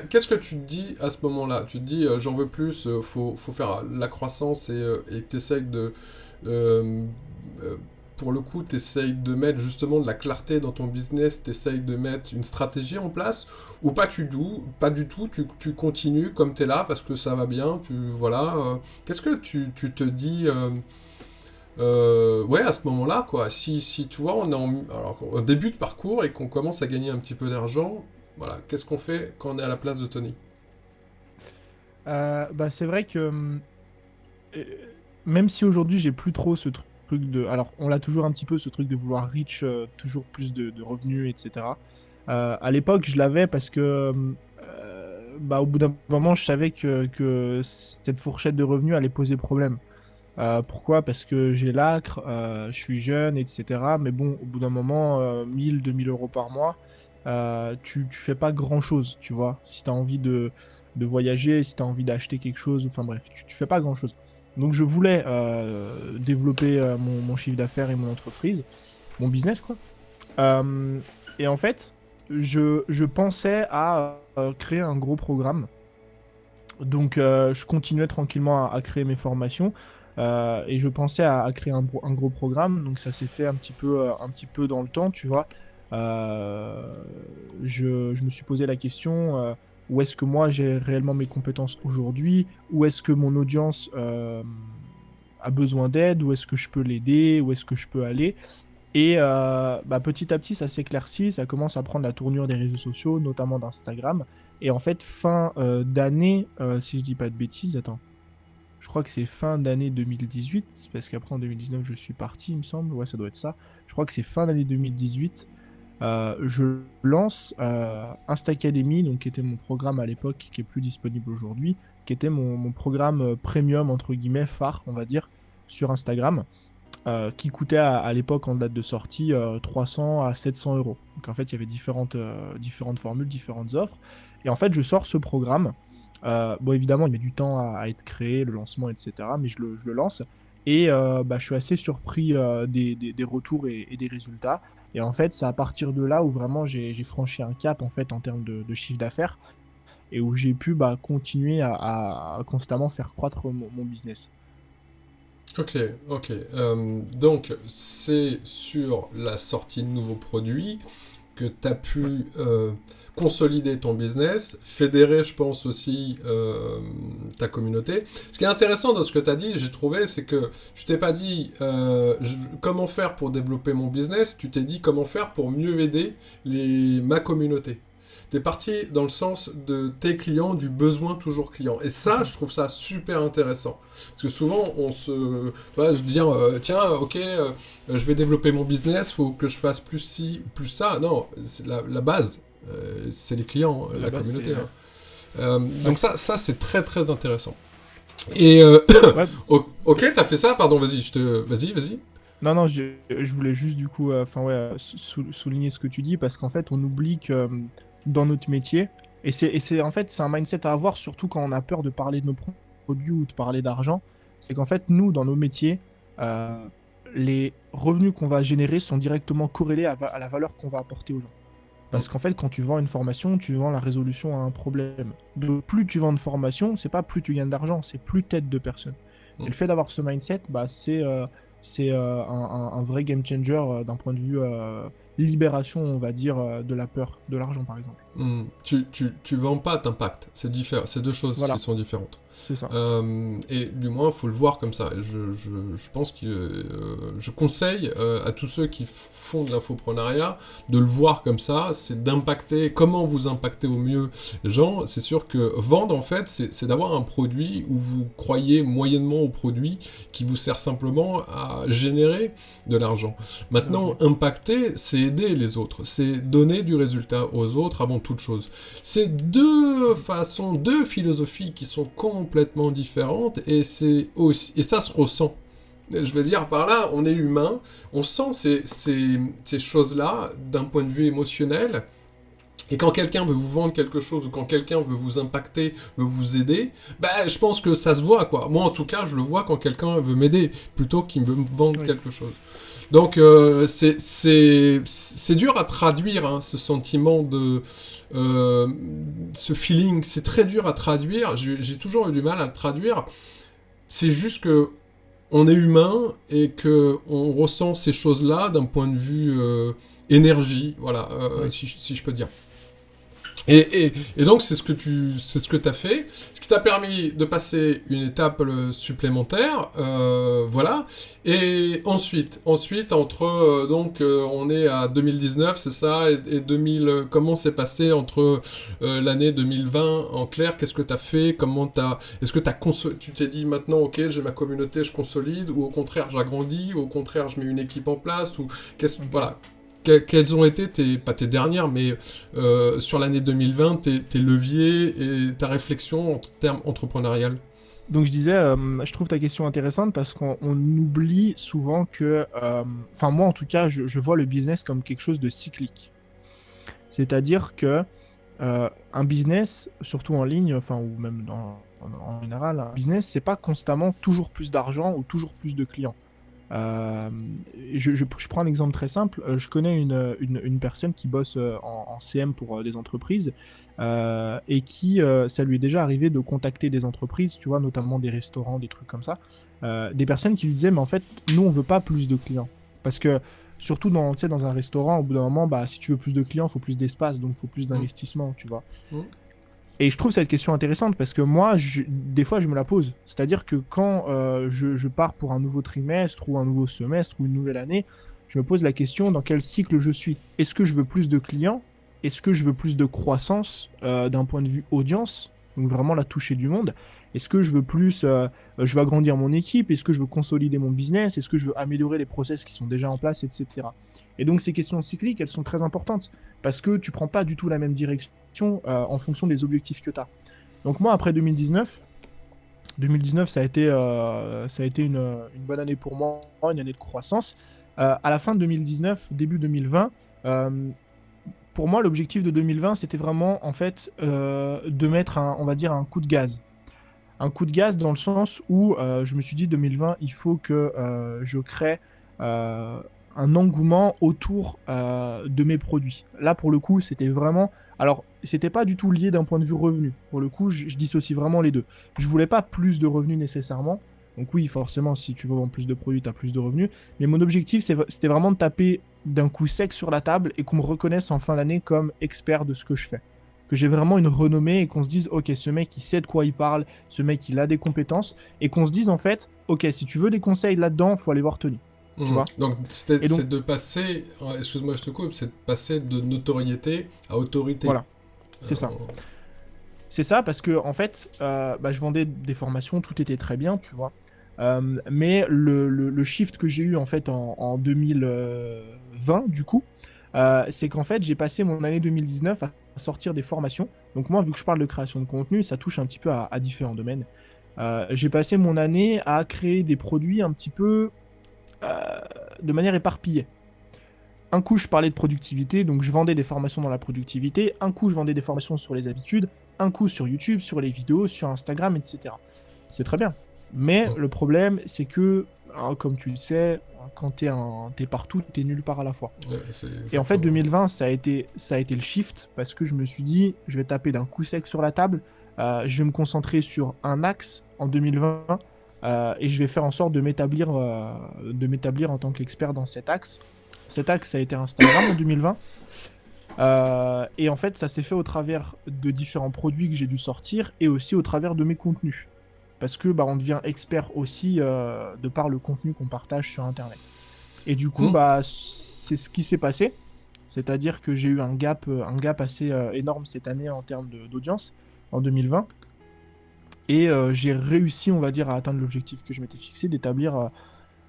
Qu'est-ce que tu te dis à ce moment-là? Tu te dis, j'en veux plus, faut faire la croissance, et t'essayes de... pour le coup, t'essayes de mettre justement de la clarté dans ton business, t'essayes de mettre une stratégie en place, ou pas du tout, tu continues comme t'es là, parce que ça va bien, voilà. Qu'est-ce que tu te dis ouais, à ce moment-là, quoi, si tu vois, on est alors, au début de parcours et qu'on commence à gagner un petit peu d'argent, voilà, qu'est-ce qu'on fait quand on est à la place de Tony? Bah, c'est vrai que euh, même si aujourd'hui j'ai plus trop ce truc de... Alors, on l'a toujours un petit peu, ce truc de vouloir reach toujours plus de revenus, etc. À l'époque, je l'avais parce que bah, au bout d'un moment, je savais que cette fourchette de revenus allait poser problème. Pourquoi? Parce que j'ai l'acre, je suis jeune, etc. Mais bon, au bout d'un moment, 1000, 2000 euros par mois, tu fais pas grand-chose, tu vois. Si tu as envie de voyager, si tu as envie d'acheter quelque chose, enfin bref, tu fais pas grand-chose. Donc je voulais développer mon chiffre d'affaires et mon entreprise, mon business, quoi. Euh, et en fait, je pensais à créer un gros programme. Donc, je continuais tranquillement à créer mes formations et je pensais à créer un gros programme. Donc, ça s'est fait un petit peu dans le temps, tu vois. Euh, je me suis posé la question où est-ce que moi j'ai réellement mes compétences aujourd'hui? Où est-ce que mon audience a besoin d'aide? Où est-ce que je peux l'aider? Où est-ce que je peux aller? Et bah, petit à petit, ça s'éclaircit, ça commence à prendre la tournure des réseaux sociaux, notamment d'Instagram. Et en fait, fin d'année, si je dis pas de bêtises, attends, je crois que c'est fin d'année 2018, parce qu'après en 2019, je suis parti, il me semble. Ouais, ça doit être ça. Je crois que c'est fin d'année 2018. Je lance Instacademy, donc qui était mon programme à l'époque, qui est plus disponible aujourd'hui, qui était mon programme premium, entre guillemets, phare, on va dire, sur Instagram. Qui coûtait à l'époque en date de sortie 300 à 700 euros. Donc en fait, il y avait différentes formules, différentes offres. Et en fait, je sors ce programme. Bon, évidemment, il met du temps à être créé, le lancement, etc. Mais je le lance. Et bah, je suis assez surpris des retours et des résultats. Et en fait, c'est à partir de là où vraiment j'ai franchi un cap en fait en termes de chiffre d'affaires et où j'ai pu bah, continuer à constamment faire croître mon business. Ok, ok. Donc, c'est sur la sortie de nouveaux produits que tu as pu consolider ton business, fédérer, je pense, aussi ta communauté. Ce qui est intéressant dans ce que tu as dit, j'ai trouvé, c'est que tu t'es pas dit comment faire pour développer mon business, tu t'es dit comment faire pour mieux aider ma communauté. T'es parti dans le sens de tes clients, du besoin toujours client. Et ça, je trouve ça super intéressant. Parce que souvent, tu vois, je veux dire, tiens, ok, je vais développer mon business, faut que je fasse plus ci, plus ça. Non, c'est la base, c'est les clients, la base, communauté. c'est, Hein. Donc ça, c'est très, très intéressant. Et, Ouais. ok, t'as fait ça, pardon, vas-y, vas-y. Non, non, je voulais juste du coup souligner ce que tu dis parce qu'en fait, on oublie que dans notre métier, en fait, c'est un mindset à avoir, surtout quand on a peur de parler de nos produits ou de parler d'argent, c'est qu'en fait, nous, dans nos métiers, euh, les revenus qu'on va générer sont directement corrélés à la valeur qu'on va apporter aux gens. Parce qu'en fait, quand tu vends une formation, tu vends la résolution à un problème. Donc, plus tu vends de formation, c'est pas plus tu gagnes d'argent, c'est plus t'aides de personnes. Et le fait d'avoir ce mindset, bah, c'est un vrai game changer d'un point de vue libération, on va dire, de la peur de l'argent, par exemple. Tu vends pas d'impact, c'est différent, c'est deux choses Voilà. qui sont différentes. C'est ça. Et du moins, il faut le voir comme ça. Je pense que je conseille à tous ceux qui font de l'infoprenariat de le voir comme ça, c'est d'impacter, comment vous impactez au mieux les gens. C'est sûr que vendre, en fait, c'est d'avoir un produit où vous croyez moyennement au produit qui vous sert simplement à générer de l'argent. Maintenant, impacter, c'est aider les autres, c'est donner du résultat aux autres avant toute chose. C'est deux philosophies qui sont complètement différentes et ça se ressent. Je veux dire, par là, on est humain, on sent ces choses-là d'un point de vue émotionnel. Et quand quelqu'un veut vous vendre quelque chose ou quand quelqu'un veut vous impacter, veut vous aider, bah, je pense que ça se voit, quoi. Moi, en tout cas, je le vois quand quelqu'un veut m'aider plutôt qu'il veut me vendre quelque chose. Donc, c'est dur à traduire, hein, ce sentiment de... ce feeling, c'est très dur à traduire. J'ai toujours eu du mal à le traduire. C'est juste que on est humain et que on ressent ces choses-là d'un point de vue énergie, voilà, si je peux dire. Et donc c'est ce que t'as fait, ce qui t'a permis de passer une étape supplémentaire, voilà. Et ensuite entre on est à 2019, c'est ça, et 2000, comment s'est passé entre l'année 2020 en clair, qu'est-ce que t'as fait, est-ce que tu t'es dit maintenant ok j'ai ma communauté, je consolide, ou au contraire j'agrandis, ou au contraire je mets une équipe en place, ou voilà. Quelles ont été pas tes dernières, mais sur l'année 2020, tes leviers et ta réflexion en termes entrepreneurial? Donc je disais, je trouve ta question intéressante parce qu'on oublie souvent que, enfin moi en tout cas, je vois le business comme quelque chose de cyclique. C'est-à-dire que un business, surtout en ligne, enfin ou même en général, un business, c'est pas constamment toujours plus d'argent ou toujours plus de clients. Je prends un exemple très simple. Je connais une personne qui bosse en CM pour des entreprises et qui, ça lui est déjà arrivé de contacter des entreprises, tu vois, notamment des restaurants, des trucs comme ça, des personnes qui lui disaient, mais en fait, nous, on veut pas plus de clients. Parce que, surtout dans un restaurant, au bout d'un moment, bah, si tu veux plus de clients, il faut plus d'espace, donc il faut plus d'investissement, tu vois. Et je trouve cette question intéressante parce que moi, des fois, je me la pose. C'est-à-dire que quand je pars pour un nouveau trimestre ou un nouveau semestre ou une nouvelle année, je me pose la question dans quel cycle je suis. Est-ce que je veux plus de clients? Est-ce que je veux plus de croissance d'un point de vue audience? Donc vraiment la toucher du monde. Est-ce que je veux plus... je veux agrandir mon équipe? Est-ce que je veux consolider mon business? Est-ce que je veux améliorer les process qui sont déjà en place, etc. Et donc ces questions cycliques, elles sont très importantes parce que tu prends pas du tout la même direction en fonction des objectifs que tu as. Donc moi, après 2019, ça a été une bonne année pour moi, une année de croissance. À la fin de 2019, début 2020, pour moi, l'objectif de 2020, c'était vraiment, en fait, de mettre on va dire, un coup de gaz. Un coup de gaz dans le sens où je me suis dit, 2020, il faut que je crée un engouement autour de mes produits. Là, pour le coup, c'était vraiment... Alors, c'était pas du tout lié d'un point de vue revenu. Pour le coup, je dissocie vraiment les deux. Je voulais pas plus de revenus nécessairement. Donc oui, forcément, si tu vends plus de produits, tu as plus de revenus. Mais mon objectif, c'était vraiment de taper d'un coup sec sur la table et qu'on me reconnaisse en fin d'année comme expert de ce que je fais. Que j'ai vraiment une renommée et qu'on se dise, ok, ce mec, il sait de quoi il parle, ce mec, il a des compétences. Et qu'on se dise, en fait, ok, si tu veux des conseils là-dedans, faut aller voir Tony. Tu vois. Donc, c'est de passer, excuse-moi, je te coupe, c'est de passer de notoriété à autorité. Voilà, c'est ça. C'est ça parce que, en fait, je vendais des formations, tout était très bien, tu vois. Mais le shift que j'ai eu, en fait, en 2020, du coup, c'est qu'en fait, j'ai passé mon année 2019 à sortir des formations. Donc moi, vu que je parle de création de contenu, ça touche un petit peu à différents domaines. J'ai passé mon année à créer des produits un petit peu... de manière éparpillée. Un coup, je parlais de productivité, donc je vendais des formations dans la productivité. Un coup, je vendais des formations sur les habitudes. Un coup, sur YouTube, sur les vidéos, sur Instagram, etc. C'est très bien. Mais le problème, c'est que, comme tu le sais, quand t'es partout, t'es nulle part à la fois. Ouais, et en fait, 2020, ça a été le shift, parce que je me suis dit, je vais taper d'un coup sec sur la table, je vais me concentrer sur un axe en 2020, et je vais faire en sorte de m'établir en tant qu'expert dans cet axe. Cet axe, ça a été Instagram en 2020. Et en fait, ça s'est fait au travers de différents produits que j'ai dû sortir et aussi au travers de mes contenus. Parce que on devient expert aussi de par le contenu qu'on partage sur Internet. Et du coup, c'est ce qui s'est passé. C'est-à-dire que j'ai eu un gap assez énorme cette année en termes d'audience, en 2020. Et j'ai réussi, on va dire, à atteindre l'objectif que je m'étais fixé, d'établir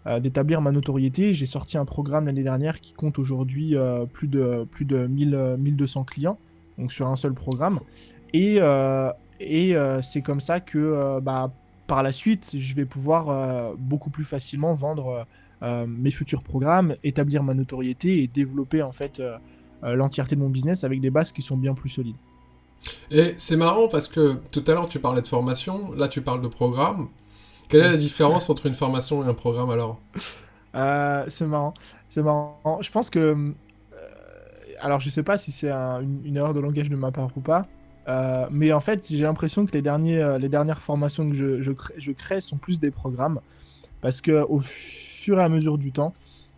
ma notoriété. J'ai sorti un programme l'année dernière qui compte aujourd'hui plus de 1200 clients, donc sur un seul programme. Et c'est comme ça que par la suite, je vais pouvoir beaucoup plus facilement vendre mes futurs programmes, établir ma notoriété et développer en fait l'entièreté de mon business avec des bases qui sont bien plus solides. Et c'est marrant parce que tout à l'heure tu parlais de formation, là tu parles de programme. Quelle est la différence entre une formation et un programme alors ? C'est marrant. Je pense que... alors je sais pas si c'est une erreur de langage de ma part ou pas, mais en fait j'ai l'impression que les dernières formations que je crée sont plus des programmes, parce que au fur et à mesure du temps,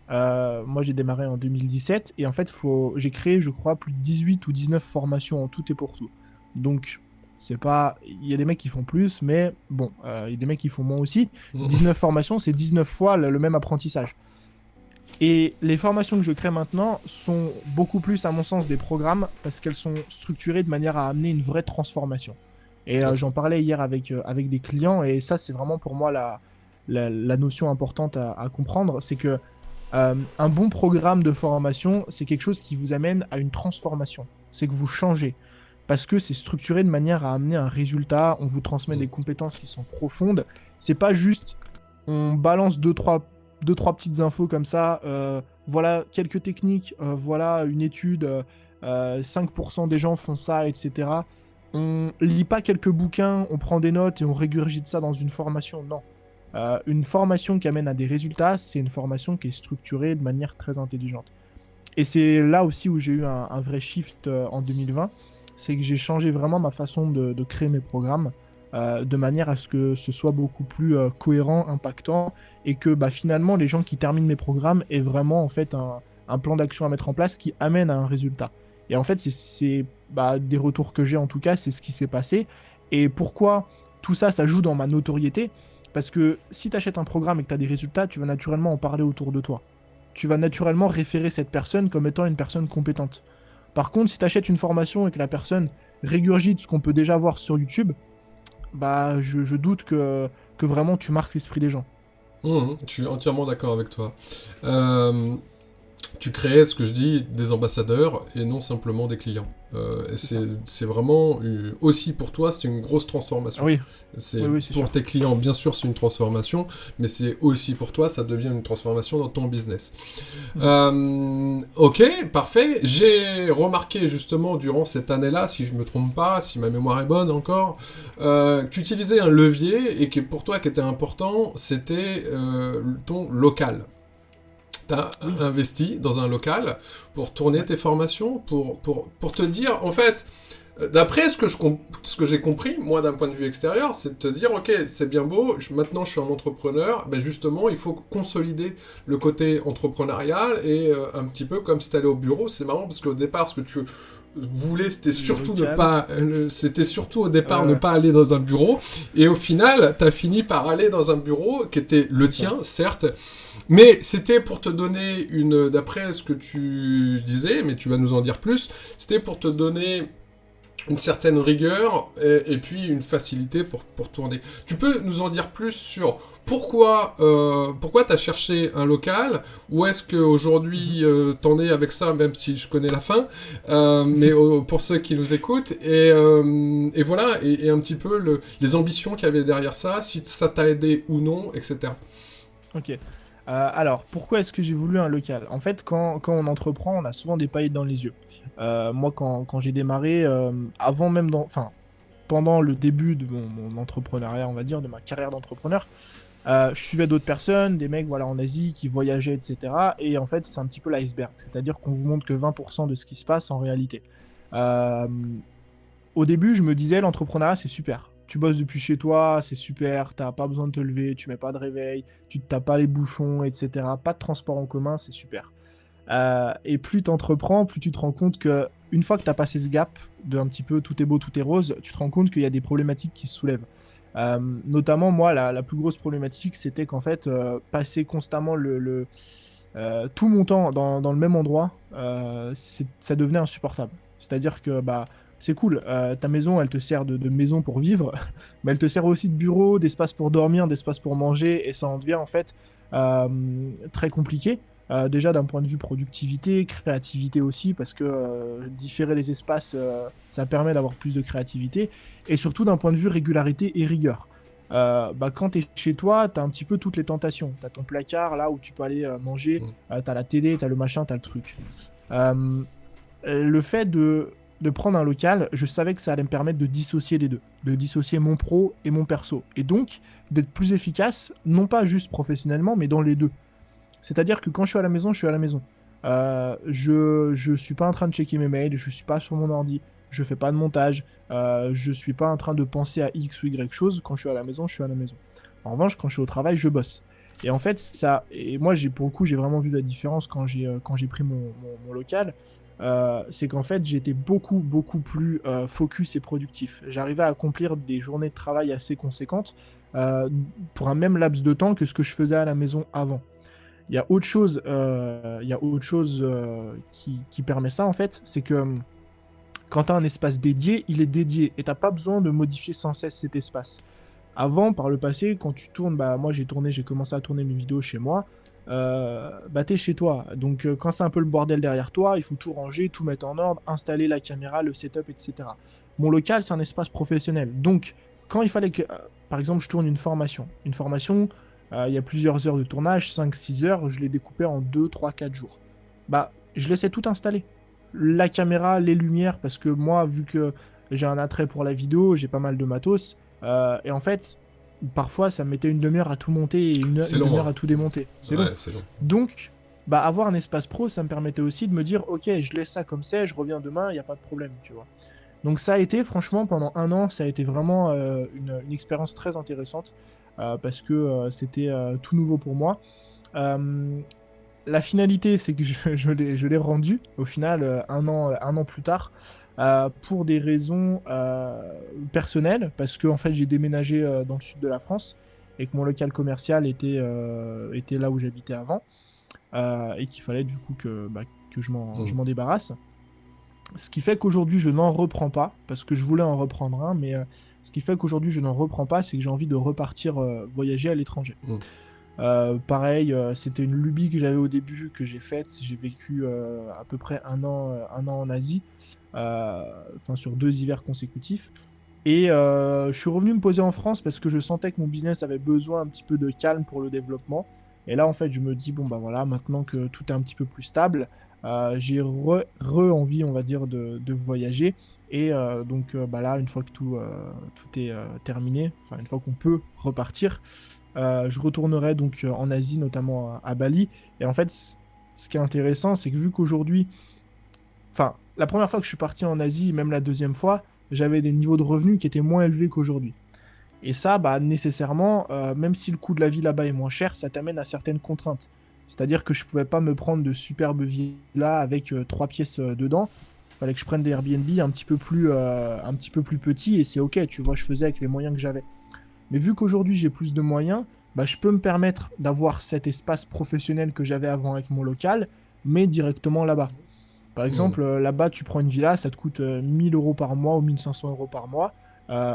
Moi, j'ai démarré en 2017 et en fait, j'ai créé, je crois, plus de 18 ou 19 formations en tout et pour tout. Donc, c'est pas... Il y a des mecs qui font plus, mais bon, il y a des mecs qui font moins aussi. 19 formations, c'est 19 fois le même apprentissage. Et les formations que je crée maintenant sont beaucoup plus, à mon sens, des programmes parce qu'elles sont structurées de manière à amener une vraie transformation. Et j'en parlais hier avec des clients et ça, c'est vraiment pour moi la notion importante à comprendre. C'est que un bon programme de formation, c'est quelque chose qui vous amène à une transformation. C'est que vous changez. Parce que c'est structuré de manière à amener un résultat, on vous transmet des compétences qui sont profondes. C'est pas juste, on balance deux, trois petites infos comme ça, voilà quelques techniques, voilà une étude, 5% des gens font ça, etc. On lit pas quelques bouquins, on prend des notes et on régurgite ça dans une formation, non. Une formation qui amène à des résultats, c'est une formation qui est structurée de manière très intelligente. Et c'est là aussi où j'ai eu un vrai shift en 2020, c'est que j'ai changé vraiment ma façon de créer mes programmes de manière à ce que ce soit beaucoup plus cohérent, impactant, et que finalement les gens qui terminent mes programmes aient vraiment en fait un plan d'action à mettre en place qui amène à un résultat. Et en fait, c'est des retours que j'ai en tout cas, c'est ce qui s'est passé. Et pourquoi tout ça, ça joue dans ma notoriété? Parce que si tu achètes un programme et que tu as des résultats, tu vas naturellement en parler autour de toi. Tu vas naturellement référer cette personne comme étant une personne compétente. Par contre, si tu achètes une formation et que la personne régurgite ce qu'on peut déjà voir sur YouTube, je doute que vraiment tu marques l'esprit des gens. Je suis entièrement d'accord avec toi. Tu crées, ce que je dis, des ambassadeurs et non simplement des clients. Et c'est vraiment aussi pour toi, c'est une grosse transformation. Oui. C'est pour sûr. Tes clients, bien sûr, c'est une transformation, mais c'est aussi pour toi, ça devient une transformation dans ton business. Ok, parfait. J'ai remarqué justement durant cette année-là, si je me trompe pas, si ma mémoire est bonne encore, tu utilisais un levier et que pour toi, qui était important, c'était ton local. Tu as investi dans un local pour tourner tes formations, pour te dire, en fait, d'après ce que j'ai compris, moi d'un point de vue extérieur, c'est de te dire, ok, c'est bien beau, maintenant je suis un entrepreneur, justement, il faut consolider le côté entrepreneurial et un petit peu comme si tu allais au bureau. C'est marrant parce qu'au départ, ce que tu voulais, c'était surtout au départ ne pas aller dans un bureau, et au final, tu as fini par aller dans un bureau qui était le tien, certes. Mais c'était pour te donner d'après ce que tu disais, mais tu vas nous en dire plus, c'était pour te donner une certaine rigueur et puis une facilité pour tourner. Tu peux nous en dire plus sur pourquoi tu as cherché un local, ou est-ce qu'aujourd'hui t'en es avec ça, même si je connais la fin, mais pour ceux qui nous écoutent, et voilà, et un petit peu les ambitions qu'il y avait derrière ça, si ça t'a aidé ou non, etc. Ok. Alors, pourquoi est-ce que j'ai voulu un local? En fait, quand on entreprend, on a souvent des paillettes dans les yeux. Moi, quand j'ai démarré, avant même, pendant le début de mon entrepreneuriat, on va dire, de ma carrière d'entrepreneur, je suivais d'autres personnes, des mecs en Asie qui voyageaient, etc. Et en fait, c'est un petit peu l'iceberg. C'est-à-dire qu'on vous montre que 20% de ce qui se passe en réalité. Au début, je me disais, l'entrepreneuriat, c'est super. Tu bosses depuis chez toi, c'est super, t'as pas besoin de te lever, tu mets pas de réveil, tu te tapes pas les bouchons, etc. Pas de transport en commun, c'est super. Et plus t'entreprends, plus tu te rends compte que une fois que t'as passé ce gap de un petit peu tout est beau, tout est rose, tu te rends compte qu'il y a des problématiques qui se soulèvent. Notamment, moi, la plus grosse problématique, c'était qu'en fait, passer constamment tout mon temps dans le même endroit, ça devenait insupportable. C'est-à-dire que c'est cool, ta maison, elle te sert de maison pour vivre, mais elle te sert aussi de bureau, d'espace pour dormir, d'espace pour manger, et ça en devient en fait très compliqué. Déjà d'un point de vue productivité, créativité aussi, parce que différer les espaces, ça permet d'avoir plus de créativité, et surtout d'un point de vue régularité et rigueur. Quand t'es chez toi, t'as un petit peu toutes les tentations. T'as ton placard là où tu peux aller manger, t'as la télé, t'as le machin, t'as le truc. Le fait de prendre un local, je savais que ça allait me permettre de dissocier les deux, de dissocier mon pro et mon perso, et donc d'être plus efficace, non pas juste professionnellement, mais dans les deux. C'est-à-dire que quand je suis à la maison, je suis à la maison. Je suis pas en train de checker mes mails, je suis pas sur mon ordi, je fais pas de montage, je suis pas en train de penser à X ou Y chose. Quand je suis à la maison, je suis à la maison. En revanche, quand je suis au travail, je bosse. Et en fait, moi, pour le coup, j'ai vraiment vu la différence quand j'ai pris mon local. C'est qu'en fait, j'étais beaucoup, beaucoup plus focus et productif. J'arrivais à accomplir des journées de travail assez conséquentes pour un même laps de temps que ce que je faisais à la maison avant. Il y a autre chose, qui permet ça, en fait, c'est que quand tu as un espace dédié, il est dédié et tu n'as pas besoin de modifier sans cesse cet espace. Avant, par le passé, quand tu tournes, moi j'ai commencé à tourner mes vidéos chez moi, t'es chez toi. Donc quand c'est un peu le bordel derrière toi, il faut tout ranger, tout mettre en ordre, installer la caméra, le setup, etc. Mon local, c'est un espace professionnel. Donc quand il fallait que, par exemple, je tourne une formation, il y a plusieurs heures de tournage, 5-6 heures, je l'ai découpé en 2, 3, 4 jours. Je laissais tout installer. La caméra, les lumières, parce que moi, vu que j'ai un attrait pour la vidéo, j'ai pas mal de matos, et en fait, parfois, ça me mettait une demi-heure à tout monter et une demi-heure à tout démonter. C'est long. C'est long. Donc, avoir un espace pro, ça me permettait aussi de me dire, ok, je laisse ça comme c'est, je reviens demain, il n'y a pas de problème, tu vois. Donc ça a été, franchement, pendant 1 an, ça a été vraiment une expérience très intéressante, parce que c'était tout nouveau pour moi. La finalité, c'est que je l'ai rendu, au final, un an plus tard, pour des raisons personnelles, parce que en fait, j'ai déménagé dans le sud de la France, et que mon local commercial était là où j'habitais avant, et qu'il fallait du coup que je m'en débarrasse. Ce qui fait qu'aujourd'hui, je n'en reprends pas, parce que je voulais en reprendre un, mais ce qui fait qu'aujourd'hui, je n'en reprends pas, c'est que j'ai envie de repartir voyager à l'étranger. Pareil, c'était une lubie que j'avais au début, que j'ai faite. J'ai vécu à peu près un an en Asie, sur 2 hivers consécutifs. Et je suis revenu me poser en France parce que je sentais que mon business avait besoin un petit peu de calme pour le développement. Et là, en fait, je me dis, bon, voilà, maintenant que tout est un petit peu plus stable, j'ai envie, on va dire, de voyager. Et donc, là, une fois que tout est terminé, une fois qu'on peut repartir, je retournerai donc en Asie, notamment à Bali. Et en fait, ce qui est intéressant, c'est que vu qu'aujourd'hui, la première fois que je suis parti en Asie, même la deuxième fois, j'avais des niveaux de revenus qui étaient moins élevés qu'aujourd'hui. Et ça, nécessairement, même si le coût de la vie là-bas est moins cher, ça t'amène à certaines contraintes. C'est-à-dire que je pouvais pas me prendre de superbes villas avec 3 pièces dedans. Il fallait que je prenne des Airbnb un petit peu plus petits, et c'est ok, tu vois, je faisais avec les moyens que j'avais. Mais vu qu'aujourd'hui j'ai plus de moyens, je peux me permettre d'avoir cet espace professionnel que j'avais avant avec mon local, mais directement là-bas. Par exemple, là-bas, tu prends une villa, ça te coûte 1000 € par mois ou 1500 € par mois,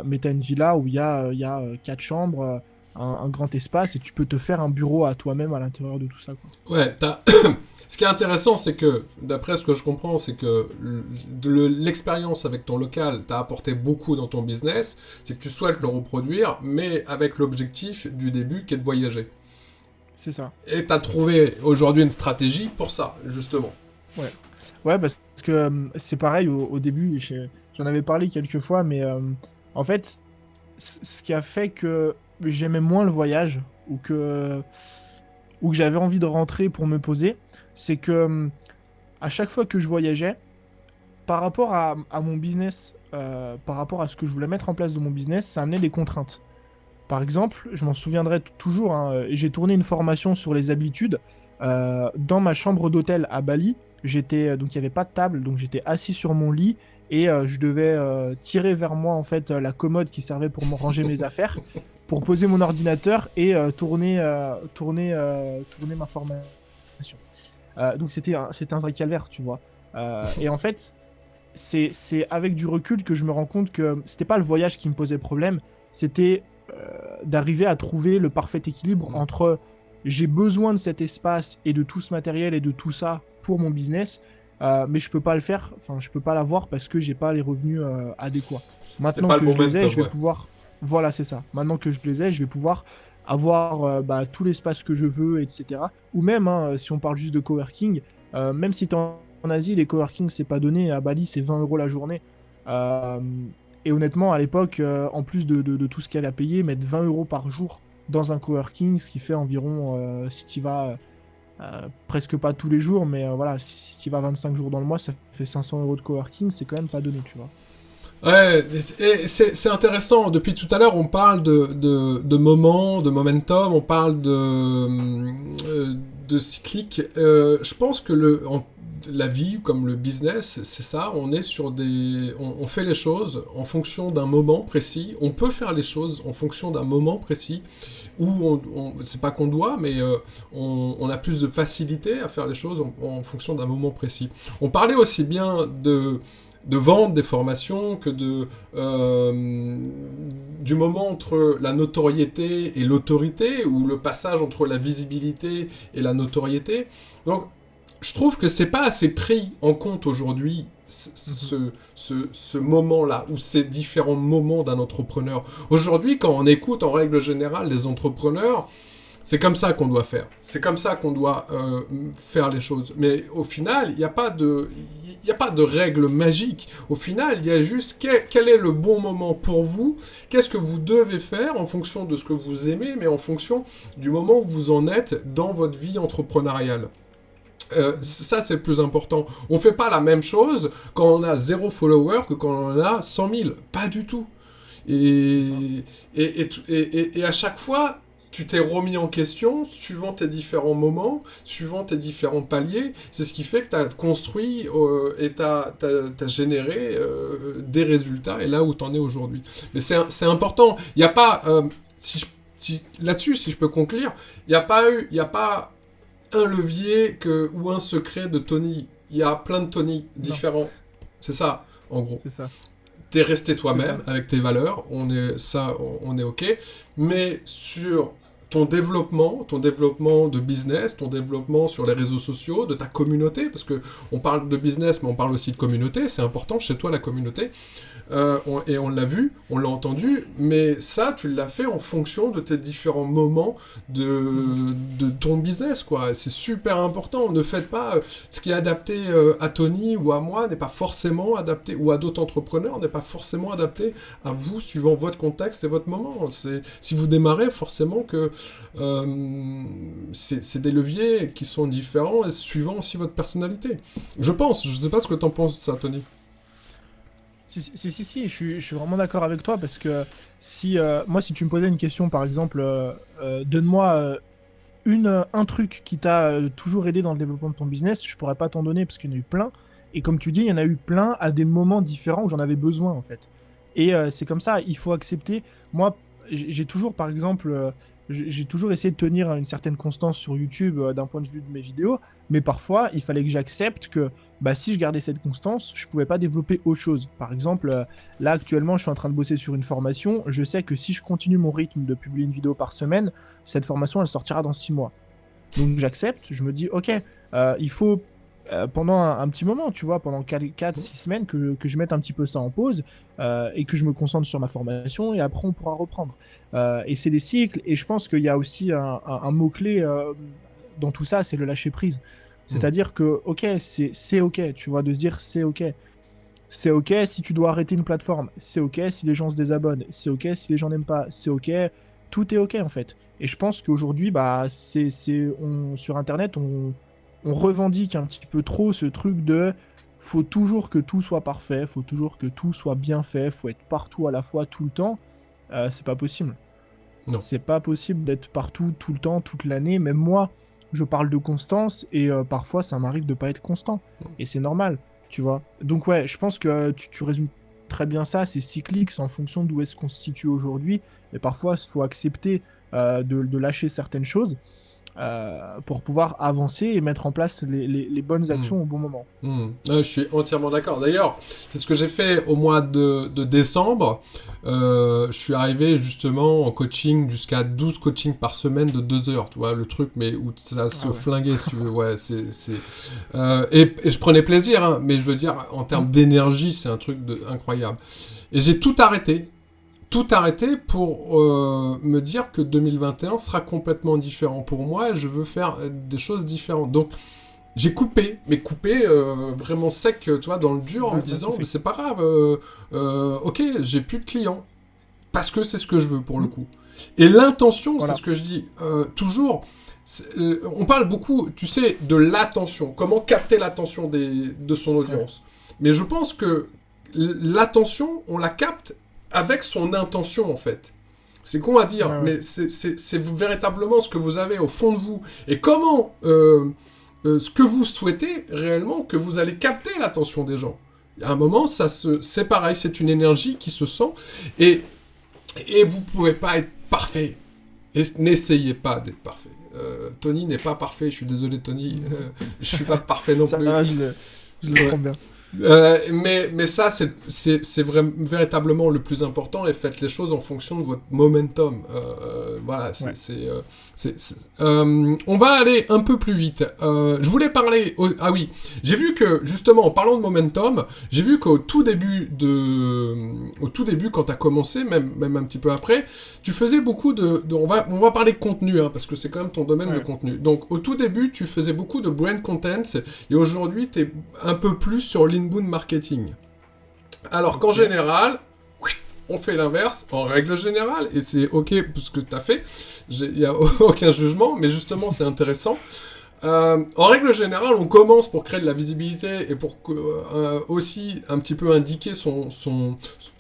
mais tu as une villa où il y a 4 chambres, un grand espace, et tu peux te faire un bureau à toi-même à l'intérieur de tout ça, quoi. Ouais, ce qui est intéressant, c'est que, d'après ce que je comprends, c'est que l'expérience avec ton local t'a apporté beaucoup dans ton business, c'est que tu souhaites le reproduire, mais avec l'objectif du début qui est de voyager. C'est ça. Et t'as trouvé aujourd'hui une stratégie pour ça, justement. Ouais, parce que c'est pareil au début, j'en avais parlé quelques fois, mais en fait, ce qui a fait que j'aimais moins le voyage, ou que j'avais envie de rentrer pour me poser, c'est que à chaque fois que je voyageais, par rapport à mon business, par rapport à ce que je voulais mettre en place de mon business, ça amenait des contraintes. Par exemple, je m'en souviendrai toujours, j'ai tourné une formation sur les habitudes dans ma chambre d'hôtel à Bali. Donc il n'y avait pas de table, donc j'étais assis sur mon lit, et je devais tirer vers moi en fait la commode qui servait pour me ranger mes affaires, pour poser mon ordinateur et tourner ma formation. Donc c'était un vrai calvaire, tu vois. Et en fait, c'est avec du recul que je me rends compte que c'était pas le voyage qui me posait problème, c'était d'arriver à trouver le parfait équilibre entre j'ai besoin de cet espace et de tout ce matériel et de tout ça pour mon business, mais je peux pas le faire, je peux pas l'avoir parce que j'ai pas les revenus adéquats. Maintenant que je les ai, je vais pouvoir... Voilà, c'est ça. Maintenant que je les ai, je vais pouvoir avoir tout l'espace que je veux, etc. Ou même, si on parle juste de coworking, même si t'es en Asie, les coworking, c'est pas donné. À Bali, c'est 20 € la journée. Et honnêtement, à l'époque, en plus de tout ce qu'il y avait à payer, mettre 20 € par jour dans un coworking, ce qui fait environ, si tu vas presque pas tous les jours, mais voilà, si tu vas 25 jours dans le mois, ça fait 500 € de coworking, c'est quand même pas donné, tu vois. Ouais, et c'est intéressant. Depuis tout à l'heure, on parle de moments, de momentum, on parle de cyclique. Je pense que la vie, comme le business, c'est ça. On est sur on fait les choses en fonction d'un moment précis. On peut faire les choses en fonction d'un moment précis où c'est pas qu'on doit, mais on a plus de facilité à faire les choses en fonction d'un moment précis. On parlait aussi bien de vendre des formations que du moment entre la notoriété et l'autorité, ou le passage entre la visibilité et la notoriété. Donc, je trouve que c'est pas assez pris en compte aujourd'hui ce moment-là, ou ces différents moments d'un entrepreneur. Aujourd'hui, quand on écoute en règle générale les entrepreneurs, c'est comme ça qu'on doit faire. C'est comme ça qu'on doit faire les choses. Mais au final, il n'y a pas de règle magique. Au final, il y a juste quel est le bon moment pour vous, qu'est-ce que vous devez faire en fonction de ce que vous aimez, mais en fonction du moment où vous en êtes dans votre vie entrepreneuriale. Ça, c'est le plus important. On ne fait pas la même chose quand on a 0 follower que quand on en a 100 000. Pas du tout. Et à chaque fois, tu t'es remis en question suivant tes différents moments, suivant tes différents paliers. C'est ce qui fait que tu as construit et tu as généré des résultats, et là où tu en es aujourd'hui. Mais c'est important. Il n'y a pas... là-dessus, si je peux conclure, il n'y a pas un levier ou un secret de Tony. Il y a plein de Tony différents. C'est ça, en gros. C'est ça. T'es resté toi-même avec tes valeurs, on est ok. Mais sur ton développement de business, ton développement sur les réseaux sociaux, de ta communauté, parce que on parle de business, mais on parle aussi de communauté. C'est important chez toi, la communauté. Et on l'a vu, on l'a entendu, mais ça, tu l'as fait en fonction de tes différents moments de ton business, quoi. C'est super important. Ne faites pas ce qui est adapté à Tony ou à moi n'est pas forcément adapté, ou à d'autres entrepreneurs n'est pas forcément adapté à vous, suivant votre contexte et votre moment. Si vous démarrez, forcément que c'est des leviers qui sont différents et suivant aussi votre personnalité. Je pense. Je sais pas ce que t'en penses, ça, Tony. Si, je suis vraiment d'accord avec toi, parce que si tu me posais une question, par exemple, donne-moi un truc qui t'a toujours aidé dans le développement de ton business, je pourrais pas t'en donner parce qu'il y en a eu plein. Et comme tu dis, il y en a eu plein à des moments différents où j'en avais besoin, en fait. Et c'est comme ça, il faut accepter. Moi, j'ai toujours, par exemple, j'ai toujours essayé de tenir une certaine constance sur YouTube d'un point de vue de mes vidéos, mais parfois, il fallait que j'accepte que si je gardais cette constance, je pouvais pas développer autre chose. Par exemple, là, actuellement, je suis en train de bosser sur une formation. Je sais que si je continue mon rythme de publier une vidéo par semaine, cette formation, elle sortira dans 6 mois. Donc, j'accepte. Je me dis, OK, il faut, pendant un petit moment, tu vois, pendant 4-6 semaines, que je mette un petit peu ça en pause et que je me concentre sur ma formation, et après, on pourra reprendre. Et c'est des cycles. Et je pense qu'il y a aussi un mot-clé dans tout ça, c'est le lâcher-prise. C'est-à-dire que, ok, c'est ok, tu vois, de se dire c'est ok. C'est ok si tu dois arrêter une plateforme, c'est ok si les gens se désabonnent, c'est ok si les gens n'aiment pas, c'est ok, tout est ok en fait. Et je pense qu'aujourd'hui, sur Internet, on revendique un petit peu trop ce truc de faut toujours que tout soit parfait, faut toujours que tout soit bien fait, faut être partout à la fois, tout le temps. C'est pas possible. Non. C'est pas possible d'être partout, tout le temps, toute l'année. Même moi, je parle de constance et parfois ça m'arrive de pas être constant. Et c'est normal, tu vois. Donc ouais, je pense que tu résumes très bien ça, c'est cyclique, c'est en fonction d'où est-ce qu'on se situe aujourd'hui. Et parfois, il faut accepter de lâcher certaines choses pour pouvoir avancer et mettre en place les bonnes actions au bon moment. Je suis entièrement d'accord. D'ailleurs, c'est ce que j'ai fait au mois de décembre. Je suis arrivé justement en coaching jusqu'à 12 coachings par semaine de 2 heures, tu vois, le truc, mais où ça se flinguait, si tu veux. Ouais, et je prenais plaisir, hein, mais je veux dire, en termes d'énergie, c'est un truc incroyable. Et j'ai tout arrêté pour me dire que 2021 sera complètement différent pour moi et je veux faire des choses différentes. Donc, j'ai coupé vraiment sec, tu vois, dans le dur, en me disant, mais c'est pas grave, ok, j'ai plus de clients, parce que c'est ce que je veux pour le coup. Et l'intention, c'est ce que je dis toujours, on parle beaucoup, tu sais, de l'attention, comment capter l'attention de son audience. Mais je pense que l'attention, on la capte avec son intention, en fait. C'est con à dire, mais c'est véritablement ce que vous avez au fond de vous. Et comment ce que vous souhaitez réellement, que vous allez capter l'attention des gens. À un moment, c'est pareil, c'est une énergie qui se sent, et vous pouvez pas être parfait. Et n'essayez pas d'être parfait. Tony n'est pas parfait, je suis désolé Tony, je suis pas parfait non plus. Ça va, je le prends bien. Mais ça, c'est véritablement le plus important, et faites les choses en fonction de votre momentum. Voilà, on va aller un peu plus vite. Je voulais parler... Ah oui, j'ai vu que, justement, en parlant de momentum, j'ai vu qu'au tout début, quand tu as commencé, même un petit peu après, tu faisais beaucoup on va parler de contenu, hein, parce que c'est quand même ton domaine de contenu. Donc, au tout début, tu faisais beaucoup de brand content, et aujourd'hui, tu es un peu plus sur l'inbound marketing. Alors qu'en général, on fait l'inverse, en règle générale, et c'est ok ce que tu as fait, il n'y a aucun jugement, mais justement, c'est intéressant. En règle générale, on commence pour créer de la visibilité et pour aussi un petit peu indiquer son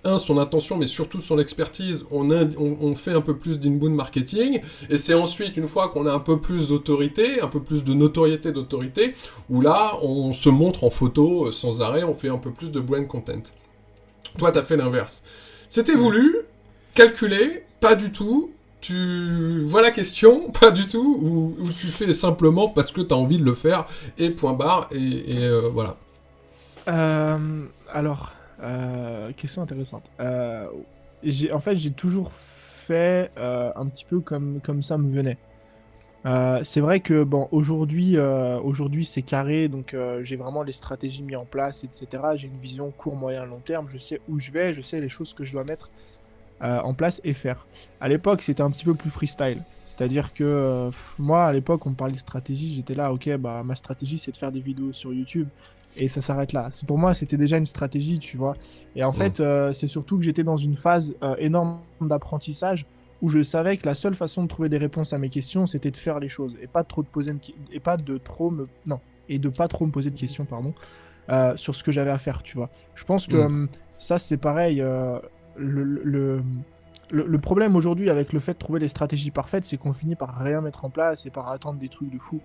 intention, mais surtout son expertise. On fait un peu plus d'inbound marketing, et c'est ensuite, une fois qu'on a un peu plus d'autorité, un peu plus de notoriété d'autorité, où là, on se montre en photo sans arrêt, on fait un peu plus de brand content. Toi, tu as fait l'inverse. C'était voulu, calculé, pas du tout. Tu vois la question, pas du tout, ou tu fais simplement parce que tu as envie de le faire, et point barre, et voilà. Alors, question intéressante. En fait, j'ai toujours fait un petit peu comme ça me venait. C'est vrai que, bon, aujourd'hui c'est carré, donc j'ai vraiment les stratégies mises en place, etc. J'ai une vision court, moyen, long terme, je sais où je vais, je sais les choses que je dois mettre en place et faire. À l'époque, c'était un petit peu plus freestyle. C'est-à-dire que moi, à l'époque, on me parlait de stratégie, j'étais là, ok, bah ma stratégie, c'est de faire des vidéos sur YouTube, et ça s'arrête là. Pour moi, c'était déjà une stratégie, tu vois. Et en fait, c'est surtout que j'étais dans une phase énorme d'apprentissage, où je savais que la seule façon de trouver des réponses à mes questions, c'était de faire les choses, et pas de pas trop me poser de questions, pardon, sur ce que j'avais à faire, tu vois. Je pense que ça, c'est pareil. Le problème aujourd'hui avec le fait de trouver les stratégies parfaites, c'est qu'on finit par rien mettre en place et par attendre des trucs de fou.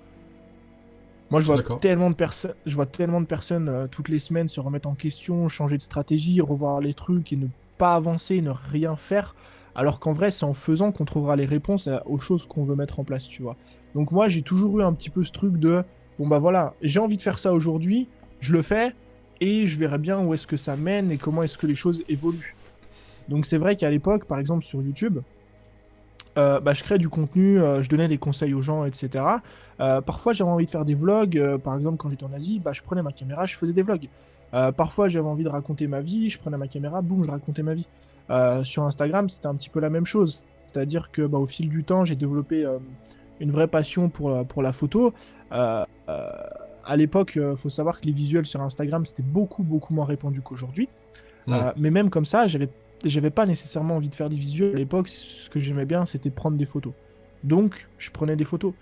Moi, je vois tellement de personnes toutes les semaines se remettre en question, changer de stratégie, revoir les trucs et ne pas avancer, ne rien faire. Alors qu'en vrai, c'est en faisant qu'on trouvera les réponses aux choses qu'on veut mettre en place, tu vois. Donc moi, j'ai toujours eu un petit peu ce truc de, bon bah voilà, j'ai envie de faire ça aujourd'hui, je le fais, et je verrai bien où est-ce que ça mène et comment est-ce que les choses évoluent. Donc c'est vrai qu'à l'époque, par exemple sur YouTube, je créais du contenu, je donnais des conseils aux gens, etc. Parfois j'avais envie de faire des vlogs, par exemple quand j'étais en Asie, je prenais ma caméra, je faisais des vlogs. Parfois j'avais envie de raconter ma vie, je prenais ma caméra, boum, je racontais ma vie. Sur Instagram, c'était un petit peu la même chose. C'est-à-dire que au fil du temps, j'ai développé une vraie passion pour la photo. À l'époque, faut savoir que les visuels sur Instagram, c'était beaucoup, beaucoup moins répandu qu'aujourd'hui. Mais même comme ça, j'avais pas nécessairement envie de faire des visuels. À l'époque, ce que j'aimais bien, c'était prendre des photos. Donc, je prenais des photos.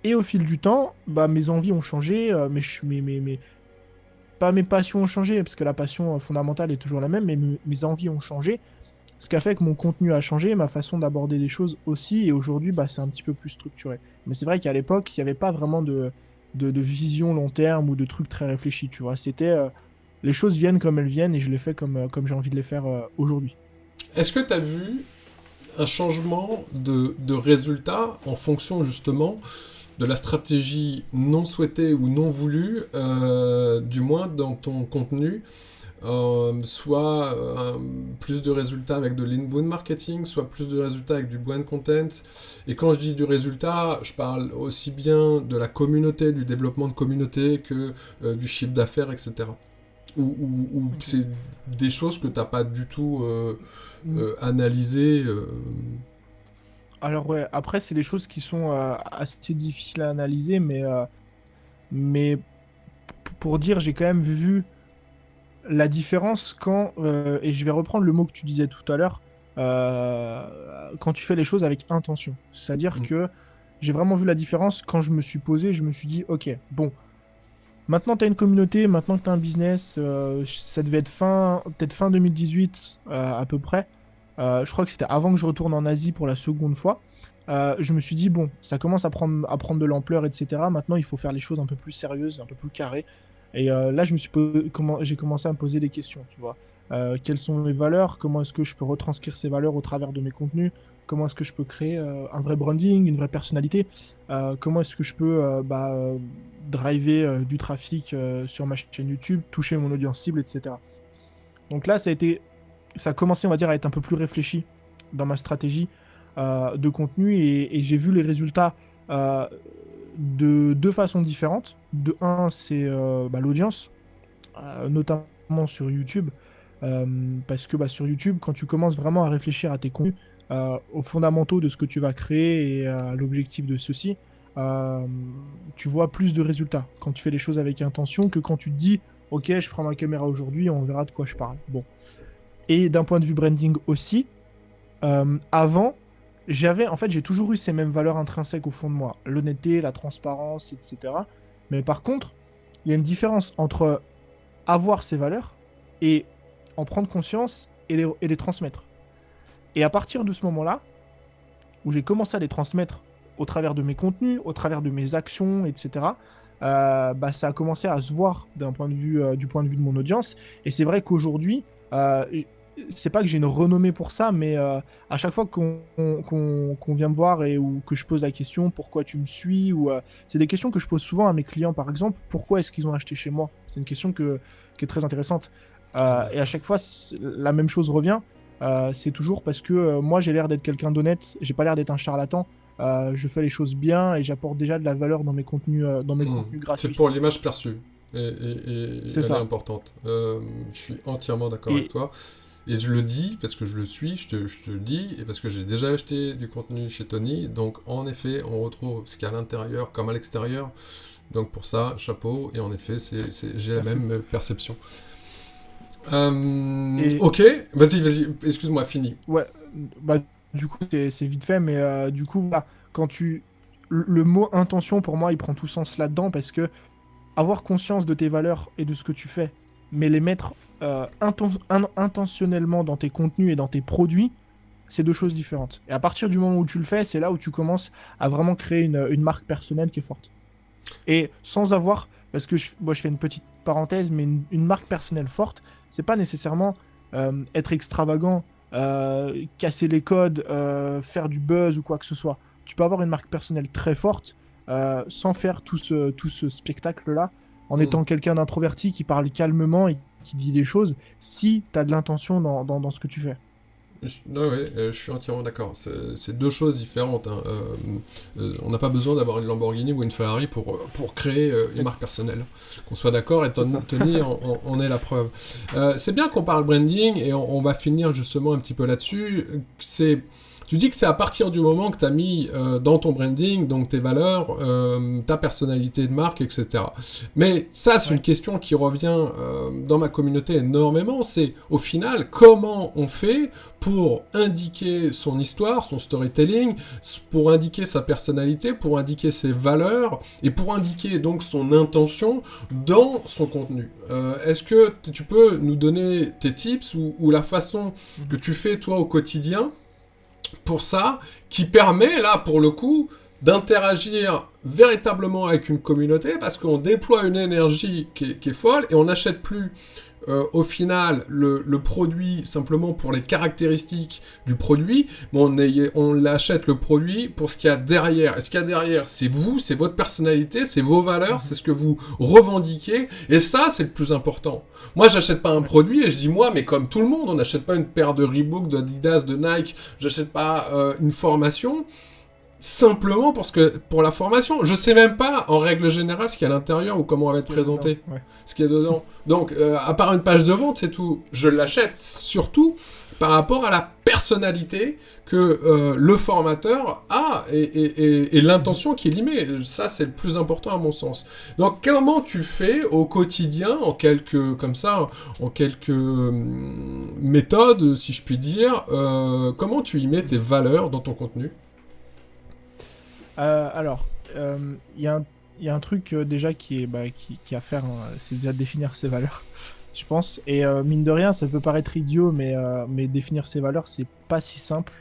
Et au fil du temps, mes envies ont changé, pas mes passions ont changé, parce que la passion fondamentale est toujours la même, mais mes envies ont changé. Ce qui a fait que mon contenu a changé, ma façon d'aborder les choses aussi, et aujourd'hui, c'est un petit peu plus structuré. Mais c'est vrai qu'à l'époque, il n'y avait pas vraiment de vision long terme ou de trucs très réfléchis, tu vois. C'était les choses viennent comme elles viennent, et je les fais comme j'ai envie de les faire aujourd'hui. Est-ce que tu as vu un changement de résultat en fonction justement de la stratégie non souhaitée ou non voulue, du moins dans ton contenu, soit plus de résultats avec de l'inbound marketing, soit plus de résultats avec du brand content. Et quand je dis du résultat, je parle aussi bien de la communauté, du développement de communauté que du chiffre d'affaires, etc. Ou c'est des choses que tu n'as pas du tout analysées. Alors ouais, après c'est des choses qui sont assez difficiles à analyser, mais pour dire, j'ai quand même vu la différence quand, et je vais reprendre le mot que tu disais tout à l'heure, quand tu fais les choses avec intention. C'est-à-dire que j'ai vraiment vu la différence quand je me suis posé, je me suis dit, ok, bon, Maintenant, tu as une communauté, maintenant que tu as un business, ça devait être peut-être fin 2018 à peu près. Je crois que c'était avant que je retourne en Asie pour la seconde fois. Je me suis dit, bon, ça commence à prendre de l'ampleur, etc. Maintenant, il faut faire les choses un peu plus sérieuses, un peu plus carrées. Et là, j'ai commencé à me poser des questions, tu vois. Quelles sont mes valeurs? Comment est-ce que je peux retranscrire ces valeurs au travers de mes contenus? Comment est-ce que je peux créer un vrai branding, une vraie personnalité? Comment est-ce que je peux driver du trafic sur ma chaîne YouTube, toucher mon audience cible, etc. Donc là, ça a commencé, on va dire, à être un peu plus réfléchi dans ma stratégie de contenu et j'ai vu les résultats de deux façons différentes. De un, c'est l'audience, notamment sur YouTube, parce que sur YouTube, quand tu commences vraiment à réfléchir à tes contenus, aux fondamentaux de ce que tu vas créer et à l'objectif de ceci, tu vois plus de résultats quand tu fais les choses avec intention que quand tu te dis ok, je prends ma caméra aujourd'hui, on verra de quoi je parle. Bon. Et d'un point de vue branding aussi, avant, j'ai toujours eu ces mêmes valeurs intrinsèques au fond de moi, l'honnêteté, la transparence, etc. Mais par contre, il y a une différence entre avoir ces valeurs et en prendre conscience et les transmettre. Et à partir de ce moment-là, où j'ai commencé à les transmettre au travers de mes contenus, au travers de mes actions, etc., ça a commencé à se voir du point de vue de mon audience. Et c'est vrai qu'aujourd'hui, c'est pas que j'ai une renommée pour ça, mais à chaque fois qu'on vient me voir ou que je pose la question pourquoi tu me suis, c'est des questions que je pose souvent à mes clients, par exemple, pourquoi est-ce qu'ils ont acheté chez moi? C'est une question qui est très intéressante. Et à chaque fois, la même chose revient. C'est toujours parce que moi j'ai l'air d'être quelqu'un d'honnête, j'ai pas l'air d'être un charlatan. Je fais les choses bien et j'apporte déjà de la valeur dans mes contenus, contenus gratuits. C'est pour l'image perçue et c'est elle est importante. Je suis entièrement d'accord avec toi. Et je le dis parce que je le suis, je te le dis, et parce que j'ai déjà acheté du contenu chez Tony. Donc en effet, on retrouve ce qu'il y a à l'intérieur comme à l'extérieur. Donc pour ça, chapeau. Et en effet, j'ai la même perception. Ok, vas-y, excuse-moi, fini. Ouais, du coup, c'est vite fait, mais du coup, voilà, le mot intention, pour moi, il prend tout sens là-dedans, parce que avoir conscience de tes valeurs et de ce que tu fais, mais les mettre intentionnellement dans tes contenus et dans tes produits, c'est deux choses différentes. Et à partir du moment où tu le fais, c'est là où tu commences à vraiment créer une marque personnelle qui est forte. Et sans avoir, parce que moi je fais une petite parenthèse, mais une marque personnelle forte, c'est pas nécessairement être extravagant, casser les codes, faire du buzz ou quoi que ce soit. Tu peux avoir une marque personnelle très forte sans faire tout ce spectacle-là, en étant quelqu'un d'introverti qui parle calmement et qui dit des choses, si tu as de l'intention dans ce que tu fais. Je suis entièrement d'accord. C'est deux choses différentes. Hein. On n'a pas besoin d'avoir une Lamborghini ou une Ferrari pour créer une marque personnelle. Qu'on soit d'accord, et Tony on est la preuve. C'est bien qu'on parle branding, et on va finir justement un petit peu là-dessus. Tu dis que c'est à partir du moment que tu as mis dans ton branding, donc tes valeurs, ta personnalité de marque, etc. Mais ça, c'est une question qui revient dans ma communauté énormément. C'est, au final, comment on fait pour indiquer son histoire, son storytelling, pour indiquer sa personnalité, pour indiquer ses valeurs, et pour indiquer donc son intention dans son contenu. Est-ce que tu peux nous donner tes tips ou la façon que tu fais, toi, au quotidien, pour ça, qui permet, là, pour le coup, d'interagir véritablement avec une communauté, parce qu'on déploie une énergie qui est folle, et on n'achète plus, au final, le produit simplement pour les caractéristiques du produit, mais on achète le produit pour ce qu'il y a derrière. Et ce qu'il y a derrière, c'est vous, c'est votre personnalité, c'est vos valeurs, c'est ce que vous revendiquez, et ça, c'est le plus important. Moi, j'achète pas un produit, et je dis moi, mais comme tout le monde, on n'achète pas une paire de Reebok, d'Adidas, de Nike, j'achète pas une formation, simplement pour la formation. Je sais même pas, en règle générale, ce qu'il y a à l'intérieur ou comment elle va être présentée. Ce qu'il y a dedans. Donc, à part une page de vente, c'est tout. Je l'achète surtout par rapport à la personnalité que le formateur a et l'intention qu'il y met. Ça, c'est le plus important à mon sens. Donc, comment tu fais au quotidien, en quelques méthodes, si je puis dire, comment tu y mets tes valeurs dans ton contenu ? Alors, il y a y a un truc déjà qui est à faire, hein, c'est déjà de définir ses valeurs, je pense. Et mine de rien, ça peut paraître idiot, mais définir ses valeurs, c'est pas si simple.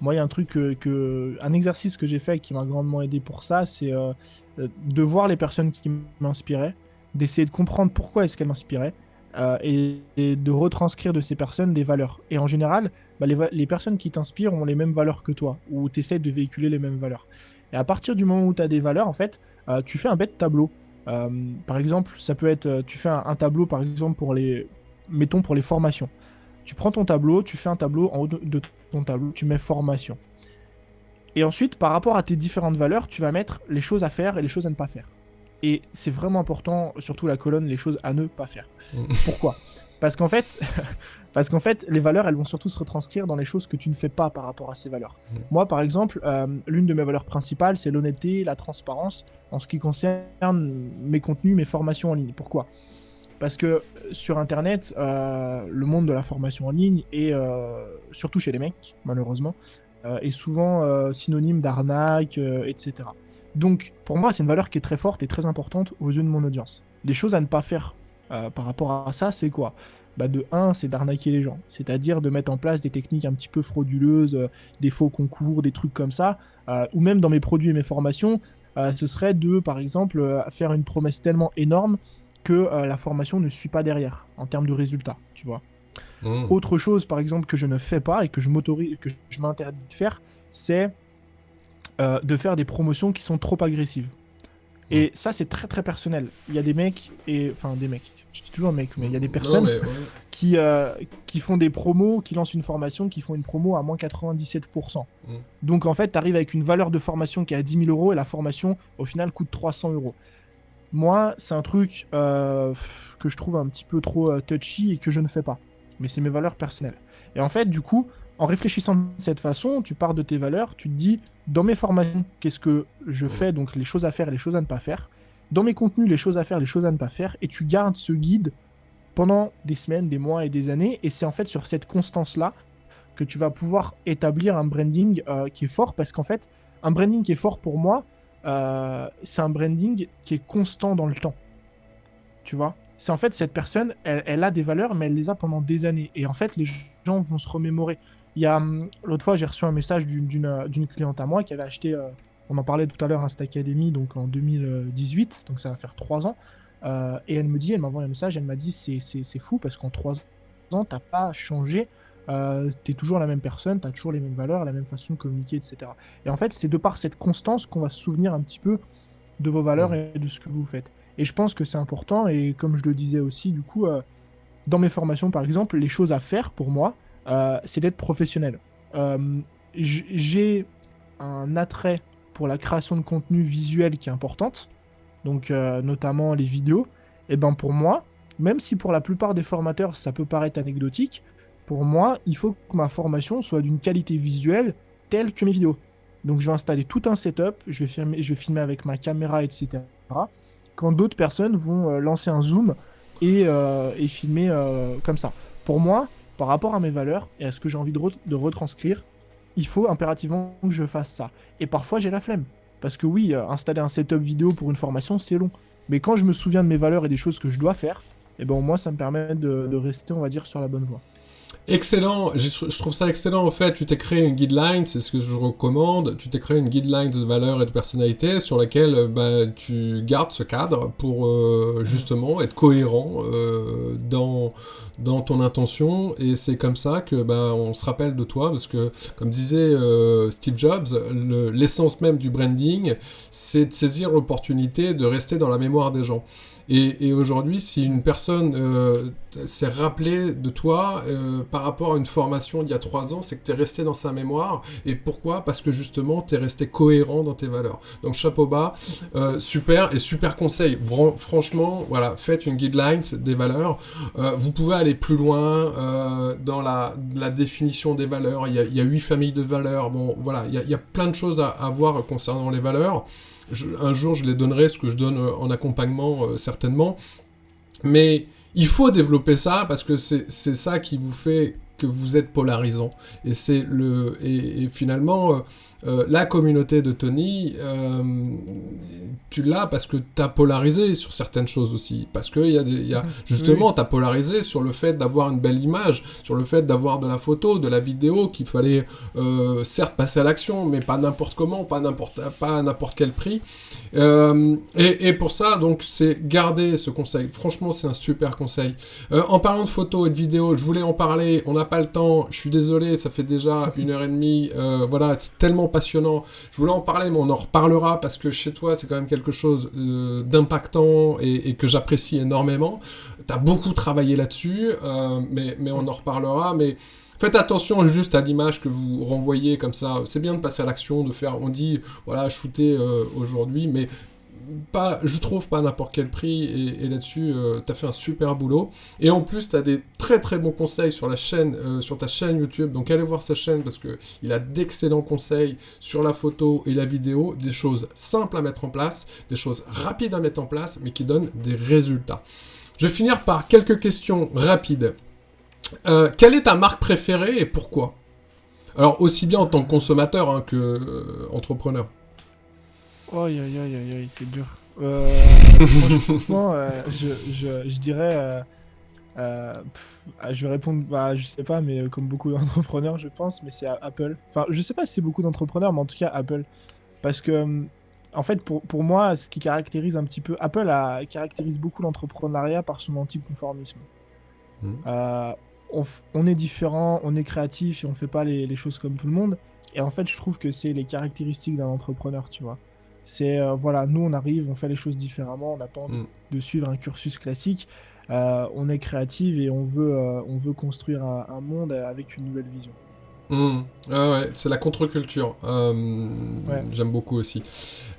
Moi, il y a un truc un exercice que j'ai fait qui m'a grandement aidé pour ça, c'est de voir les personnes qui m'inspiraient, d'essayer de comprendre pourquoi est-ce qu'elles m'inspiraient, et de retranscrire de ces personnes des valeurs. Et en général, les personnes qui t'inspirent ont les mêmes valeurs que toi, ou tu essaies de véhiculer les mêmes valeurs. Et à partir du moment où tu as des valeurs, en fait, tu fais un bête tableau. Par exemple, ça peut être, tu fais un tableau, par exemple, pour les formations. Tu prends ton tableau, tu fais un tableau, en haut de ton tableau, tu mets formation. Et ensuite, par rapport à tes différentes valeurs, tu vas mettre les choses à faire et les choses à ne pas faire. Et c'est vraiment important, surtout la colonne, les choses à ne pas faire. Pourquoi ? Parce qu'en fait, les valeurs, elles vont surtout se retranscrire dans les choses que tu ne fais pas par rapport à ces valeurs. Moi, par exemple, l'une de mes valeurs principales, c'est l'honnêteté, la transparence, en ce qui concerne mes contenus, mes formations en ligne. Pourquoi ? Parce que sur Internet, le monde de la formation en ligne, est, surtout chez les mecs, malheureusement, est souvent synonyme d'arnaque, etc. Donc, pour moi, c'est une valeur qui est très forte et très importante aux yeux de mon audience. Les choses à ne pas faire par rapport à ça, c'est quoi ? De 1, c'est d'arnaquer les gens. C'est-à-dire de mettre en place des techniques un petit peu frauduleuses, des faux concours, des trucs comme ça. Ou même dans mes produits et mes formations, ce serait de, par exemple, faire une promesse tellement énorme que la formation ne suit pas derrière, en termes de résultats, tu vois. Autre chose, par exemple, que je ne fais pas et que je m'interdis de faire, c'est de faire des promotions qui sont trop agressives. Et ça, c'est très très personnel. Il y a des mecs, je dis toujours mecs, mais il y a des personnes qui font des promos, qui lancent une formation, qui font une promo à moins 97%. Donc en fait, tu arrives avec une valeur de formation qui est à 10 000 euros et la formation, au final, coûte 300 euros. Moi, c'est un truc que je trouve un petit peu trop touchy et que je ne fais pas. Mais c'est mes valeurs personnelles. Et en fait, du coup, en réfléchissant de cette façon, tu pars de tes valeurs, tu te dis, dans mes formations, qu'est-ce que je fais, donc les choses à faire et les choses à ne pas faire. Dans mes contenus, les choses à faire, les choses à ne pas faire. Et tu gardes ce guide pendant des semaines, des mois et des années. Et c'est en fait sur cette constance-là que tu vas pouvoir établir un branding qui est fort. Parce qu'en fait, un branding qui est fort pour moi, c'est un branding qui est constant dans le temps. Tu vois ? C'est en fait, cette personne, elle a des valeurs, mais elle les a pendant des années. Et en fait, les gens vont se remémorer. L'autre fois, j'ai reçu un message d'une cliente à moi qui avait acheté, on en parlait tout à l'heure, Insta Academy, donc en 2018, donc ça va faire 3 ans. Et elle m'a envoyé un message, elle m'a dit, c'est fou parce qu'en 3 ans, t'as pas changé, t'es toujours la même personne, t'as toujours les mêmes valeurs, la même façon de communiquer, etc. Et en fait, c'est de par cette constance qu'on va se souvenir un petit peu de vos valeurs et de ce que vous faites. Et je pense que c'est important, et comme je le disais aussi, du coup, dans mes formations, par exemple, les choses à faire pour moi, c'est d'être professionnel. J'ai un attrait pour la création de contenu visuel qui est importante, donc notamment les vidéos. Et ben pour moi, même si pour la plupart des formateurs ça peut paraître anecdotique, pour moi, il faut que ma formation soit d'une qualité visuelle telle que mes vidéos. Donc je vais installer tout un setup, je vais filmer avec ma caméra, etc. Quand d'autres personnes vont lancer un zoom et filmer comme ça. Pour moi, par rapport à mes valeurs et à ce que j'ai envie de retranscrire, il faut impérativement que je fasse ça. Et parfois, j'ai la flemme. Parce que oui, installer un setup vidéo pour une formation, c'est long. Mais quand je me souviens de mes valeurs et des choses que je dois faire, et ben au moins, ça me permet de rester, on va dire, sur la bonne voie. Excellent, je trouve ça excellent en fait, tu t'es créé une guideline, c'est ce que je recommande, tu t'es créé une guideline de valeurs et de personnalité sur laquelle tu gardes ce cadre pour justement être cohérent dans ton intention, et c'est comme ça que on se rappelle de toi, parce que comme disait Steve Jobs, l'essence même du branding, c'est de saisir l'opportunité de rester dans la mémoire des gens. Et aujourd'hui, si une personne s'est rappelée de toi par rapport à une formation d'il y a 3 ans, c'est que tu es resté dans sa mémoire. Et pourquoi ? Parce que justement, tu es resté cohérent dans tes valeurs. Donc chapeau bas, super et super conseil. Franchement, voilà, faites une guideline des valeurs. Vous pouvez aller plus loin dans la définition des valeurs. Il y a 8 familles de valeurs. Bon, voilà, il y a plein de choses à voir concernant les valeurs. Un jour, je les donnerai, ce que je donne en accompagnement, certainement. Mais il faut développer ça, parce que c'est ça qui vous fait que vous êtes polarisant. Et et finalement, la communauté de Tony, tu l'as parce que tu as polarisé sur certaines choses aussi. Parce que justement, tu as polarisé sur le fait d'avoir une belle image, sur le fait d'avoir de la photo, de la vidéo, qu'il fallait certes passer à l'action, mais pas n'importe comment, pas à n'importe quel prix. Et pour ça, donc, c'est garder ce conseil. Franchement, c'est un super conseil. En parlant de photos et de vidéos, je voulais en parler, on n'a pas le temps, je suis désolé, ça fait déjà 1h30, voilà, c'est tellement passionnant. Je voulais en parler, mais on en reparlera parce que chez toi, c'est quand même quelque chose d'impactant et que j'apprécie énormément. T'as beaucoup travaillé là-dessus, mais on en reparlera, mais faites attention juste à l'image que vous renvoyez comme ça. C'est bien de passer à l'action, de faire, on dit, voilà, shooter aujourd'hui, mais je trouve pas à n'importe quel prix, et là-dessus, t'as fait un super boulot. Et en plus, t'as des très très bons conseils sur la chaîne, sur ta chaîne YouTube, donc allez voir sa chaîne parce que il a d'excellents conseils sur la photo et la vidéo, des choses simples à mettre en place, des choses rapides à mettre en place, mais qui donnent des résultats. Je vais finir par quelques questions rapides. Quelle est ta marque préférée et pourquoi ? Alors, aussi bien en tant que consommateur hein, que entrepreneur. Aïe, aïe, aïe, aïe, aïe, c'est dur. Franchement, je dirais... je vais répondre, je sais pas, mais comme beaucoup d'entrepreneurs, je pense, mais c'est Apple. Enfin, je sais pas si c'est beaucoup d'entrepreneurs, mais en tout cas, Apple. Parce que, en fait, pour moi, ce qui caractérise un petit peu... Apple caractérise beaucoup l'entrepreneuriat par son anticonformisme. On est différent, on est créatif et on fait pas les choses comme tout le monde. Et en fait, je trouve que c'est les caractéristiques d'un entrepreneur, tu vois. C'est, voilà, nous on arrive, on fait les choses différemment, on n'a pas envie de suivre un cursus classique. On est créatif et on veut construire un monde avec une nouvelle vision. Ah ouais, c'est la contre-culture. Ouais. J'aime beaucoup aussi.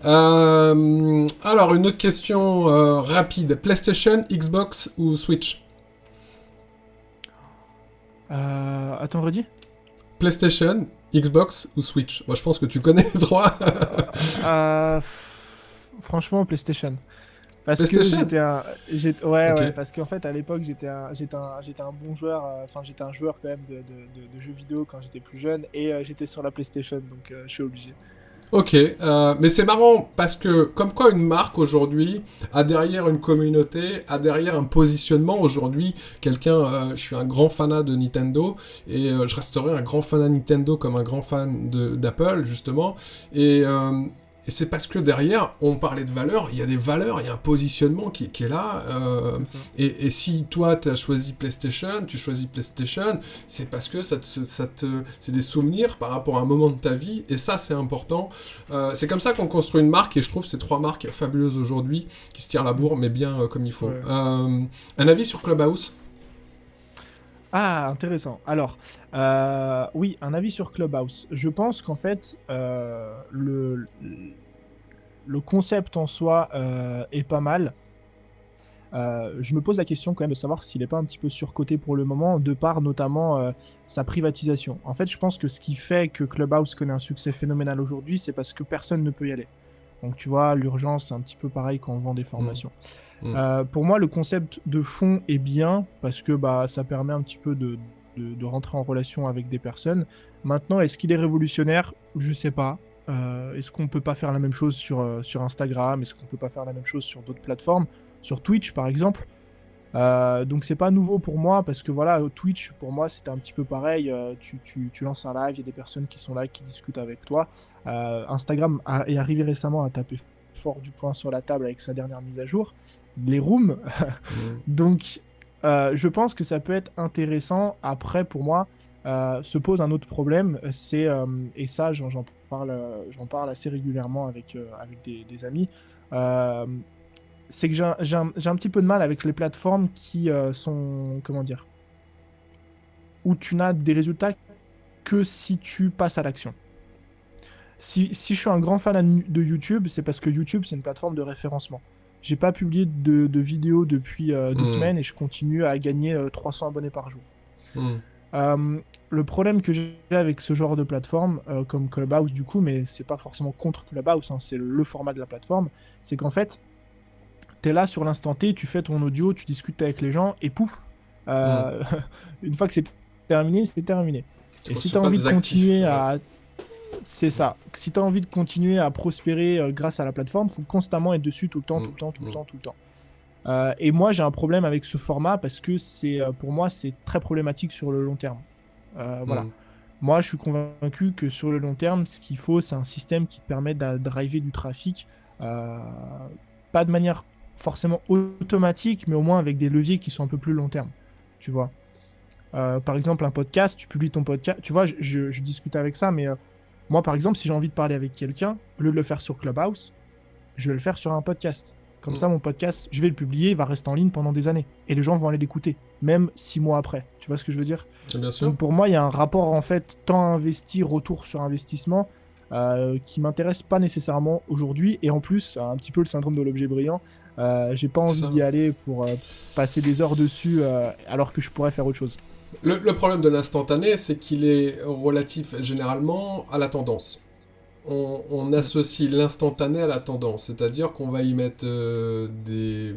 Alors, une autre question rapide. PlayStation, Xbox ou Switch ? Attends, redis. PlayStation, Xbox ou Switch ? Moi, je pense que tu connais les trois. Franchement, PlayStation. Parce PlayStation ? que ouais, parce qu'en fait, à l'époque, j'étais un bon joueur. Enfin, j'étais un joueur quand même de jeux vidéo quand j'étais plus jeune. Et j'étais sur la PlayStation, donc je suis obligé. Ok, mais c'est marrant parce que comme quoi une marque aujourd'hui a derrière une communauté, a derrière un positionnement. Aujourd'hui, je suis un grand fanat de Nintendo et je resterai un grand fanat de Nintendo comme un grand fan d'Apple justement. Et c'est parce que derrière, on parlait de valeurs, il y a des valeurs, il y a un positionnement qui est là. Et si toi, tu as choisi PlayStation, tu choisis PlayStation, c'est parce que c'est des souvenirs par rapport à un moment de ta vie, et ça, c'est important. C'est comme ça qu'on construit une marque, et je trouve ces trois marques fabuleuses aujourd'hui, qui se tirent la bourre, mais bien comme il faut. Ouais. Un avis sur Clubhouse ? Ah, intéressant. Alors, oui, un avis sur Clubhouse. Je pense qu'en fait, le concept en soi est pas mal. Je me pose la question quand même de savoir s'il n'est pas un petit peu surcoté pour le moment, de par notamment sa privatisation. En fait, je pense que ce qui fait que Clubhouse connaît un succès phénoménal aujourd'hui, c'est parce que personne ne peut y aller. Donc tu vois, l'urgence, c'est un petit peu pareil quand on vend des formations. Pour moi, le concept de fond est bien parce que ça permet un petit peu de rentrer en relation avec des personnes. Maintenant, est-ce qu'il est révolutionnaire ? Je sais pas. Est-ce qu'on peut pas faire la même chose sur Instagram ? Est-ce qu'on peut pas faire la même chose sur d'autres plateformes ? Sur Twitch, par exemple. Donc c'est pas nouveau pour moi parce que voilà, Twitch, pour moi, c'était un petit peu pareil. Tu lances un live, il y a des personnes qui sont là, qui discutent avec toi. Instagram est arrivé récemment à taper fort du poing sur la table avec sa dernière mise à jour, les rooms. Donc je pense que ça peut être intéressant. Après, pour moi, se pose un autre problème, c'est et ça j'en parle assez régulièrement avec des amis, c'est que j'ai un petit peu de mal avec les plateformes qui sont, comment dire, où tu n'as des résultats que si tu passes à l'action. Si je suis un grand fan de YouTube, c'est parce que YouTube, c'est une plateforme de référencement. J'ai pas publié de vidéos depuis 2 semaines et je continue à gagner 300 abonnés par jour. Le problème que j'ai avec ce genre de plateforme, comme Clubhouse du coup, mais c'est pas forcément contre Clubhouse, hein, c'est le format de la plateforme, c'est qu'en fait, t'es là sur l'instant T, tu fais ton audio, tu discutes avec les gens et pouf, une fois que c'est terminé, c'est terminé. Tu Et si reçois tu as pas envie des de actifs, continuer ouais. à... C'est ça. Si tu as envie de continuer à prospérer grâce à la plateforme, il faut constamment être dessus tout le temps, tout le temps, tout le temps, tout le temps. Et moi, j'ai un problème avec ce format parce que pour moi, c'est très problématique sur le long terme. Voilà. Mm. Moi, je suis convaincu que sur le long terme, ce qu'il faut, c'est un système qui te permet de driver du trafic, pas de manière forcément automatique, mais au moins avec des leviers qui sont un peu plus long terme. Tu vois. Par exemple, un podcast, tu publies ton podcast. Tu vois, je discute avec ça, mais moi, par exemple, si j'ai envie de parler avec quelqu'un, au lieu de le faire sur Clubhouse, je vais le faire sur un podcast. Comme ça, mon podcast, je vais le publier, il va rester en ligne pendant des années. Et les gens vont aller l'écouter, même 6 mois après. Tu vois ce que je veux dire ? Bien sûr. Donc pour moi, il y a un rapport, en fait, temps investi, retour sur investissement, qui m'intéresse pas nécessairement aujourd'hui. Et en plus, un petit peu le syndrome de l'objet brillant. J'ai pas envie ça. d'y aller pour passer des heures dessus, alors que je pourrais faire autre chose. Le problème de l'instantané, c'est qu'il est relatif généralement à la tendance. On associe l'instantané à la tendance, c'est-à-dire qu'on va y mettre de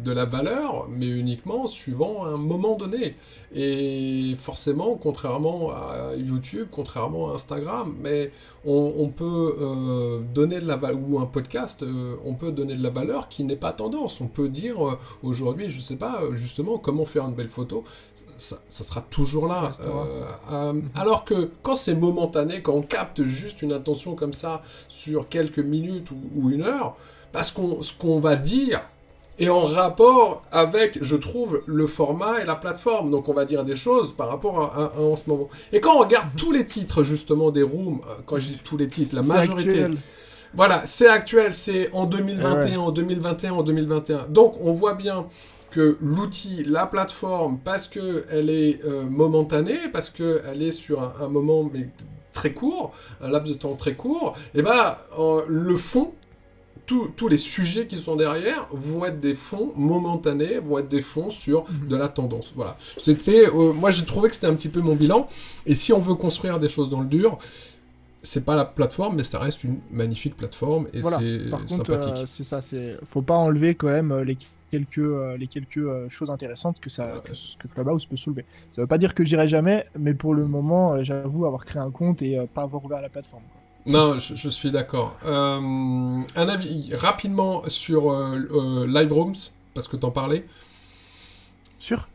la valeur, mais uniquement suivant un moment donné. Et forcément, contrairement à YouTube, contrairement à Instagram, mais on peut donner de la valeur, ou un podcast, on peut donner de la valeur qui n'est pas tendance. On peut dire aujourd'hui, je sais pas, justement, comment faire une belle photo. Ça sera toujours là. Alors que quand c'est momentané, quand on capte juste une attention comme ça sur quelques minutes ou une heure, parce ce qu'on va dire est en rapport avec, je trouve, le format et la plateforme. Donc on va dire des choses par rapport à en ce moment. Et quand on regarde tous les titres justement des rooms, quand je dis tous les titres, la majorité... Actuel. Voilà, c'est actuel, c'est en 2021, en 2021, en 2021. Donc on voit bien que l'outil, la plateforme, parce qu'elle est momentanée, parce qu'elle est sur un moment mais très court, un laps de temps très court, et le fond, tous les sujets qui sont derrière vont être des fonds momentanés, vont être des fonds sur de la tendance. Voilà. Moi j'ai trouvé que c'était un petit peu mon bilan, et si on veut construire des choses dans le dur, c'est pas la plateforme, mais ça reste une magnifique plateforme, et Voilà. c'est Par contre, sympathique. c'est ça, faut pas enlever quand même les quelques choses intéressantes que Clubhouse peut soulever. Ça veut pas dire que j'irai jamais, mais pour le moment, j'avoue avoir créé un compte et pas avoir ouvert la plateforme, quoi. Non, je suis d'accord. Un avis rapidement sur Live Rooms, parce que t'en parlais. Sûr ?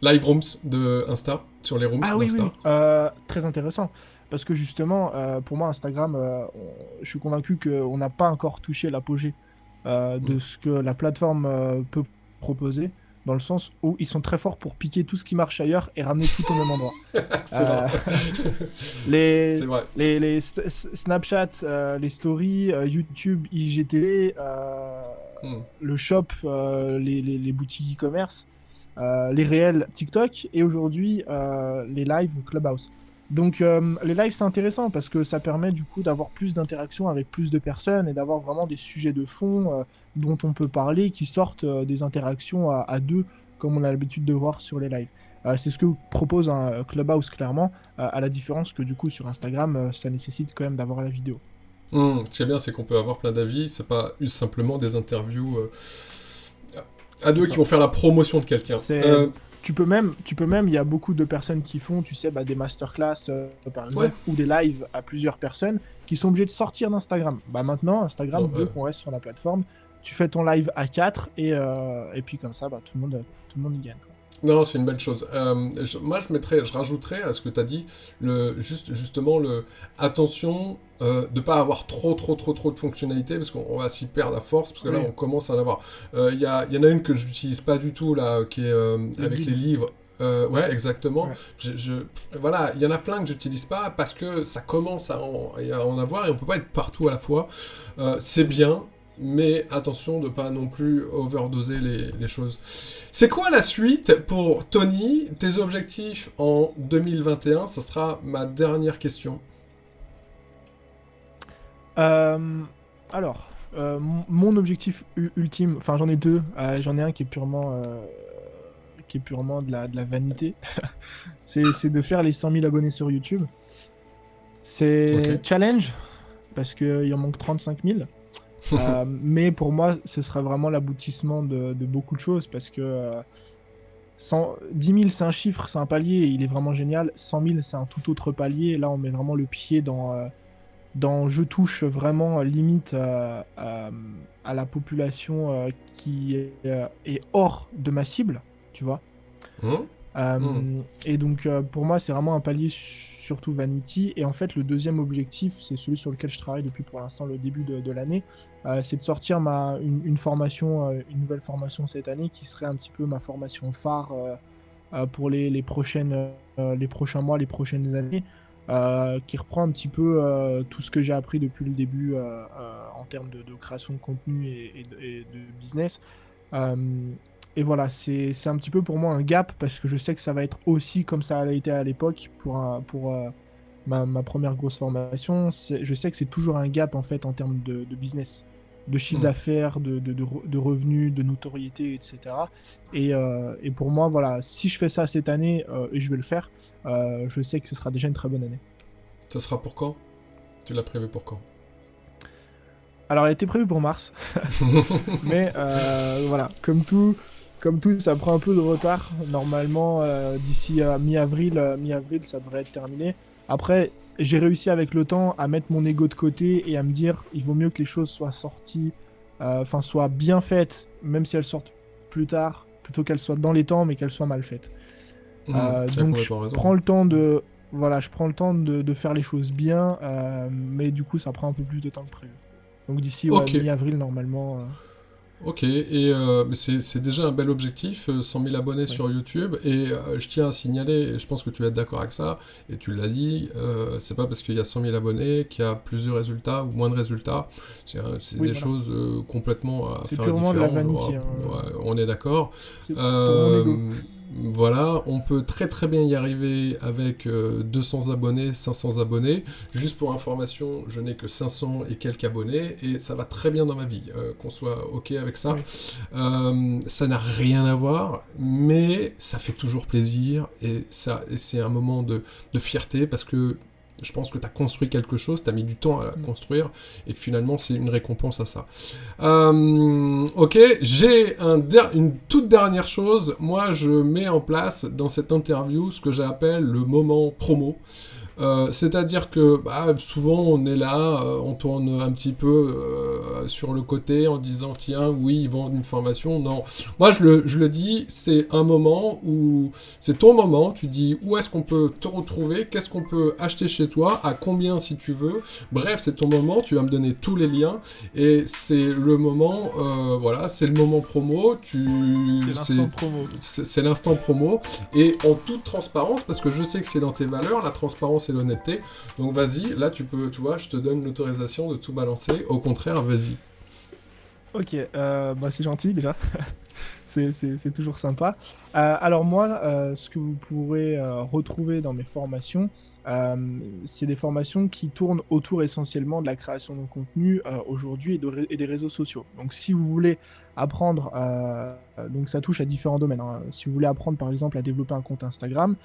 Live Rooms de Insta, sur les rooms d'Insta. Oui. Très intéressant. Parce que justement, pour moi, Instagram, je suis convaincu qu'on n'a pas encore touché l'apogée de ce que la plateforme peut proposer, dans le sens où ils sont très forts pour piquer tout ce qui marche ailleurs et ramener tout au même endroit. Excellent. C'est vrai. Les Snapchat, les stories, YouTube, IGTV, le shop, les boutiques e-commerce, les réels TikTok et aujourd'hui les lives Clubhouse. Donc les lives c'est intéressant parce que ça permet du coup d'avoir plus d'interaction avec plus de personnes et d'avoir vraiment des sujets de fond dont on peut parler qui sortent des interactions à deux comme on a l'habitude de voir sur les lives. C'est ce que propose un Clubhouse clairement, à la différence que du coup sur Instagram ça nécessite quand même d'avoir la vidéo. Ce qui est bien, c'est qu'on peut avoir plein d'avis, c'est pas simplement des interviews à deux qui vont faire la promotion de quelqu'un. Tu peux même, il y a beaucoup de personnes qui font, tu sais, des masterclass par exemple, ou des lives à plusieurs personnes qui sont obligées de sortir d'Instagram. Maintenant, Instagram veut qu'on reste sur la plateforme. Tu fais ton live à 4 et puis comme ça, tout le monde y gagne, quoi. Non, c'est une belle chose. Moi, je rajouterais à ce que tu as dit, justement, attention de pas avoir trop de fonctionnalités, parce qu'on va s'y perdre à force, parce que là, on commence à en avoir. Il y en a une que je n'utilise pas du tout, là, qui est avec les livres. Ouais, exactement. Ouais. Voilà, il y en a plein que j'utilise pas, parce que ça commence à en avoir, et on peut pas être partout à la fois. C'est bien, mais attention de pas non plus overdoser les choses. C'est quoi la suite pour Tony? Tes objectifs en 2021? Ça sera ma dernière question. Alors, mon objectif ultime, enfin j'en ai deux. J'en ai un qui est purement de la vanité. c'est de faire les 100 000 abonnés sur YouTube. C'est challenge, parce qu'il en manque 35 000. Mais pour moi, ce sera vraiment l'aboutissement de beaucoup de choses, parce que 10 000 c'est un chiffre, c'est un palier, et il est vraiment génial. 100 000 c'est un tout autre palier. Et là, on met vraiment le pied dans je touche vraiment limite à la population qui est hors de ma cible, tu vois. Et donc pour moi c'est vraiment un palier surtout vanity, et en fait le deuxième objectif, c'est celui sur lequel je travaille depuis pour l'instant le début de l'année, c'est de sortir une formation, une nouvelle formation cette année qui serait un petit peu ma formation phare pour les prochains mois, les prochaines années, qui reprend un petit peu tout ce que j'ai appris depuis le début en termes de création de contenu et de business. Et voilà, c'est un petit peu pour moi un gap, parce que je sais que ça va être aussi comme ça a été à l'époque pour ma première grosse formation. Je sais que c'est toujours un gap en fait en termes de business, de chiffre d'affaires, de revenus, de notoriété, etc. Et pour moi, voilà, si je fais ça cette année, et je vais le faire, je sais que ce sera déjà une très bonne année. Ça sera pour quand ? Tu l'as prévu pour quand ? Alors, elle était prévue pour mars, mais voilà, comme tout, ça prend un peu de retard. Normalement, d'ici mi-avril, ça devrait être terminé. Après, j'ai réussi avec le temps à mettre mon ego de côté et à me dire, il vaut mieux que les choses soient sorties, soient bien faites, même si elles sortent plus tard, plutôt qu'elles soient dans les temps, mais qu'elles soient mal faites. Donc, je prends le temps de faire les choses bien, mais du coup, ça prend un peu plus de temps que prévu. Donc d'ici mi-avril, normalement. Ok, et c'est déjà un bel objectif, 100 000 abonnés sur YouTube, et je tiens à signaler, et je pense que tu vas être d'accord avec ça, et tu l'as dit, c'est pas parce qu'il y a 100 000 abonnés qu'il y a plus de résultats ou moins de résultats, c'est des choses complètement à c'est faire purement différentes. De la vanité. Ouais, on est d'accord. C'est pour mon ego. Voilà, on peut très très bien y arriver avec 200 abonnés, 500 abonnés. Juste pour information, je n'ai que 500 et quelques abonnés, et ça va très bien dans ma vie, qu'on soit ok avec ça. Ça n'a rien à voir, mais ça fait toujours plaisir, et c'est un moment de fierté, parce que je pense que tu as construit quelque chose, tu as mis du temps à construire, et que finalement c'est une récompense à ça. Ok, j'ai une toute dernière chose. Moi, je mets en place dans cette interview ce que j'appelle le moment promo. C'est-à-dire que souvent on est là, on tourne un petit peu sur le côté en disant tiens oui ils vendent une formation. Non, moi je le dis, c'est un moment où c'est ton moment, tu dis où est-ce qu'on peut te retrouver, qu'est-ce qu'on peut acheter chez toi, à combien si tu veux, bref c'est ton moment, tu vas me donner tous les liens, et c'est le moment, voilà, c'est le moment promo, c'est l'instant promo, et en toute transparence, parce que je sais que c'est dans tes valeurs, la transparence et l'honnêteté. Donc vas-y, là tu vois, je te donne l'autorisation de tout balancer. Au contraire, vas-y. Ok, c'est gentil déjà. c'est toujours sympa. Alors moi, ce que vous pourrez retrouver dans mes formations, c'est des formations qui tournent autour essentiellement de la création de contenu aujourd'hui et des réseaux sociaux. Donc si vous voulez apprendre, donc ça touche à différents domaines, hein. Si vous voulez apprendre par exemple à développer un compte Instagram,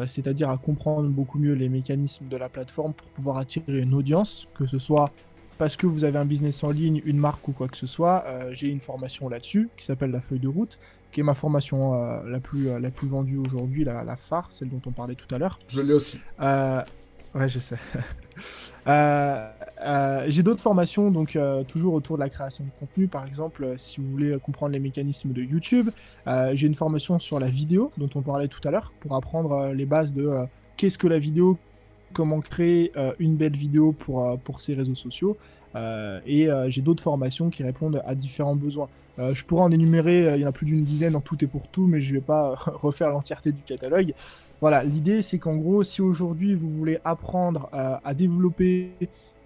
c'est-à-dire à comprendre beaucoup mieux les mécanismes de la plateforme pour pouvoir attirer une audience, que ce soit parce que vous avez un business en ligne, une marque ou quoi que ce soit, j'ai une formation là-dessus qui s'appelle la feuille de route, qui est ma formation la plus vendue aujourd'hui, la phare, celle dont on parlait tout à l'heure. Je l'ai aussi. Ouais, je sais. J'ai d'autres formations, donc toujours autour de la création de contenu. Par exemple, si vous voulez comprendre les mécanismes de YouTube, j'ai une formation sur la vidéo, dont on parlait tout à l'heure, pour apprendre les bases de qu'est-ce que la vidéo, comment créer une belle vidéo pour ces réseaux sociaux. Et j'ai d'autres formations qui répondent à différents besoins. Je pourrais en énumérer, il y en a plus d'une dizaine en tout et pour tout, mais je vais pas refaire l'entièreté du catalogue. Voilà, l'idée c'est qu'en gros, si aujourd'hui vous voulez apprendre à développer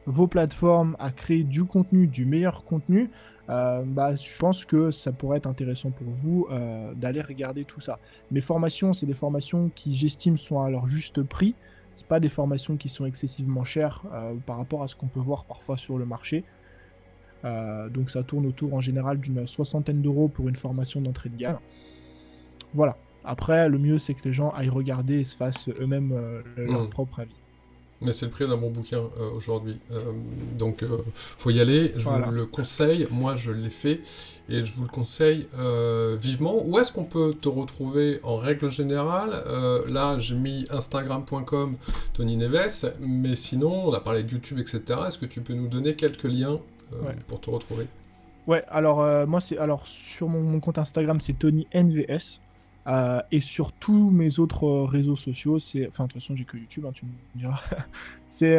vos plateformes, à créer du contenu, du meilleur contenu, je pense que ça pourrait être intéressant pour vous d'aller regarder tout ça. Mes formations, c'est des formations qui j'estime sont à leur juste prix. C'est pas des formations qui sont excessivement chères par rapport à ce qu'on peut voir parfois sur le marché. Donc ça tourne autour en général d'une 60aine d'euros pour une formation d'entrée de gamme. Voilà. Après, le mieux c'est que les gens aillent regarder et se fassent eux-mêmes leur propre avis. Mais c'est le prix d'un bon bouquin aujourd'hui. Donc, faut y aller. Je Voilà. vous le conseille. Moi, je l'ai fait et je vous le conseille vivement. Où est-ce qu'on peut te retrouver en règle générale? Là, j'ai mis instagram.com Tony Neves, mais sinon, on a parlé de YouTube, etc. Est-ce que tu peux nous donner quelques liens Ouais. pour te retrouver? Ouais, alors moi sur mon compte Instagram c'est Tony NVS et sur tous mes autres réseaux sociaux enfin de toute façon j'ai que YouTube hein, tu me diras c'est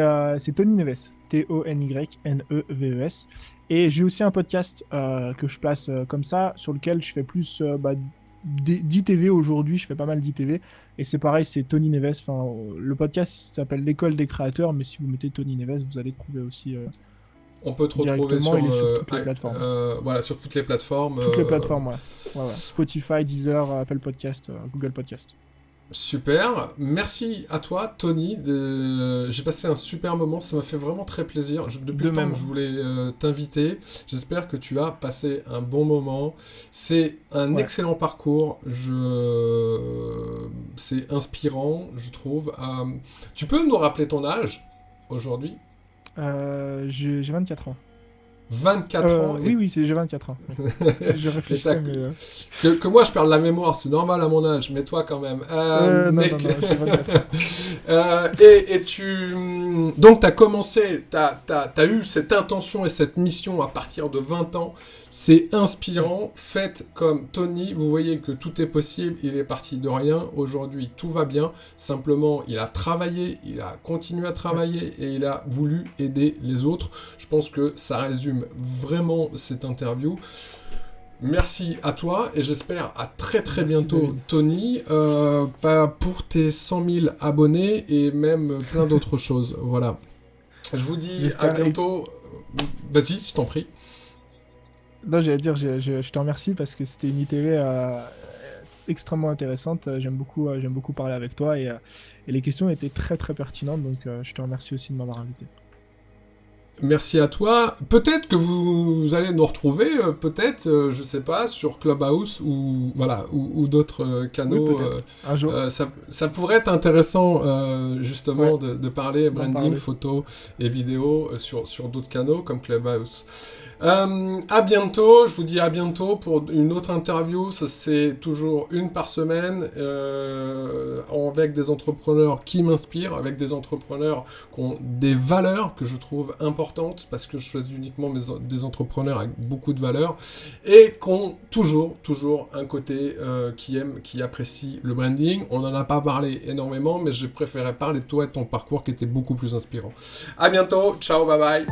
Tony Neves TonyNEVES et j'ai aussi un podcast que je place comme ça sur lequel je fais plus d'ITV aujourd'hui, je fais pas mal d'ITV et c'est pareil, c'est Tony Neves. Enfin le podcast s'appelle l'école des créateurs, mais si vous mettez Tony Neves vous allez trouver aussi On peut te retrouver directement, sur, il est sur toutes les plateformes. Voilà, sur toutes les plateformes. Toutes les plateformes, ouais. Ouais. Spotify, Deezer, Apple Podcast, Google Podcast. Super, merci à toi Tony, j'ai passé un super moment, ça m'a fait vraiment très plaisir, depuis le temps que je voulais t'inviter, j'espère que tu as passé un bon moment, c'est un excellent parcours, c'est inspirant je trouve. Tu peux nous rappeler ton âge aujourd'hui? J'ai 24 ans. 24 ans. Oui, j'ai 24 ans. Je réfléchissais, mais... Que moi, je perds la mémoire, c'est normal à mon âge, mais toi, quand même. Non, j'ai 24 ans. Et tu... Donc, tu as commencé, tu as eu cette intention et cette mission à partir de 20 ans. C'est inspirant. Faites comme Tony. Vous voyez que tout est possible. Il est parti de rien. Aujourd'hui, tout va bien. Simplement, il a travaillé, il a continué à travailler et il a voulu aider les autres. Je pense que ça résume vraiment cette interview. Merci à toi et j'espère à très bientôt, David. Tony, pour tes 100 000 abonnés et même plein d'autres choses. Voilà. Je vous dis à bientôt. Vas-y, je t'en prie. Non, j'allais dire, je te remercie parce que c'était une ITV extrêmement intéressante. J'aime beaucoup parler avec toi et les questions étaient très pertinentes, donc je te remercie aussi de m'avoir invité. Merci à toi. Peut-être que vous allez nous retrouver, je sais pas, sur Clubhouse ou voilà ou d'autres canaux. Oui, un jour. Ça pourrait être intéressant justement de parler branding, photo et vidéo sur d'autres canaux comme Clubhouse. À bientôt, je vous dis à bientôt pour une autre interview. Ça, c'est toujours une par semaine avec des entrepreneurs qui m'inspirent, avec des entrepreneurs qui ont des valeurs que je trouve importantes parce que je choisis uniquement des entrepreneurs avec beaucoup de valeurs et qui ont toujours un côté qui apprécie le branding. On n'en a pas parlé énormément, mais j'ai préféré parler de toi et de ton parcours qui était beaucoup plus inspirant. À bientôt, ciao, bye bye.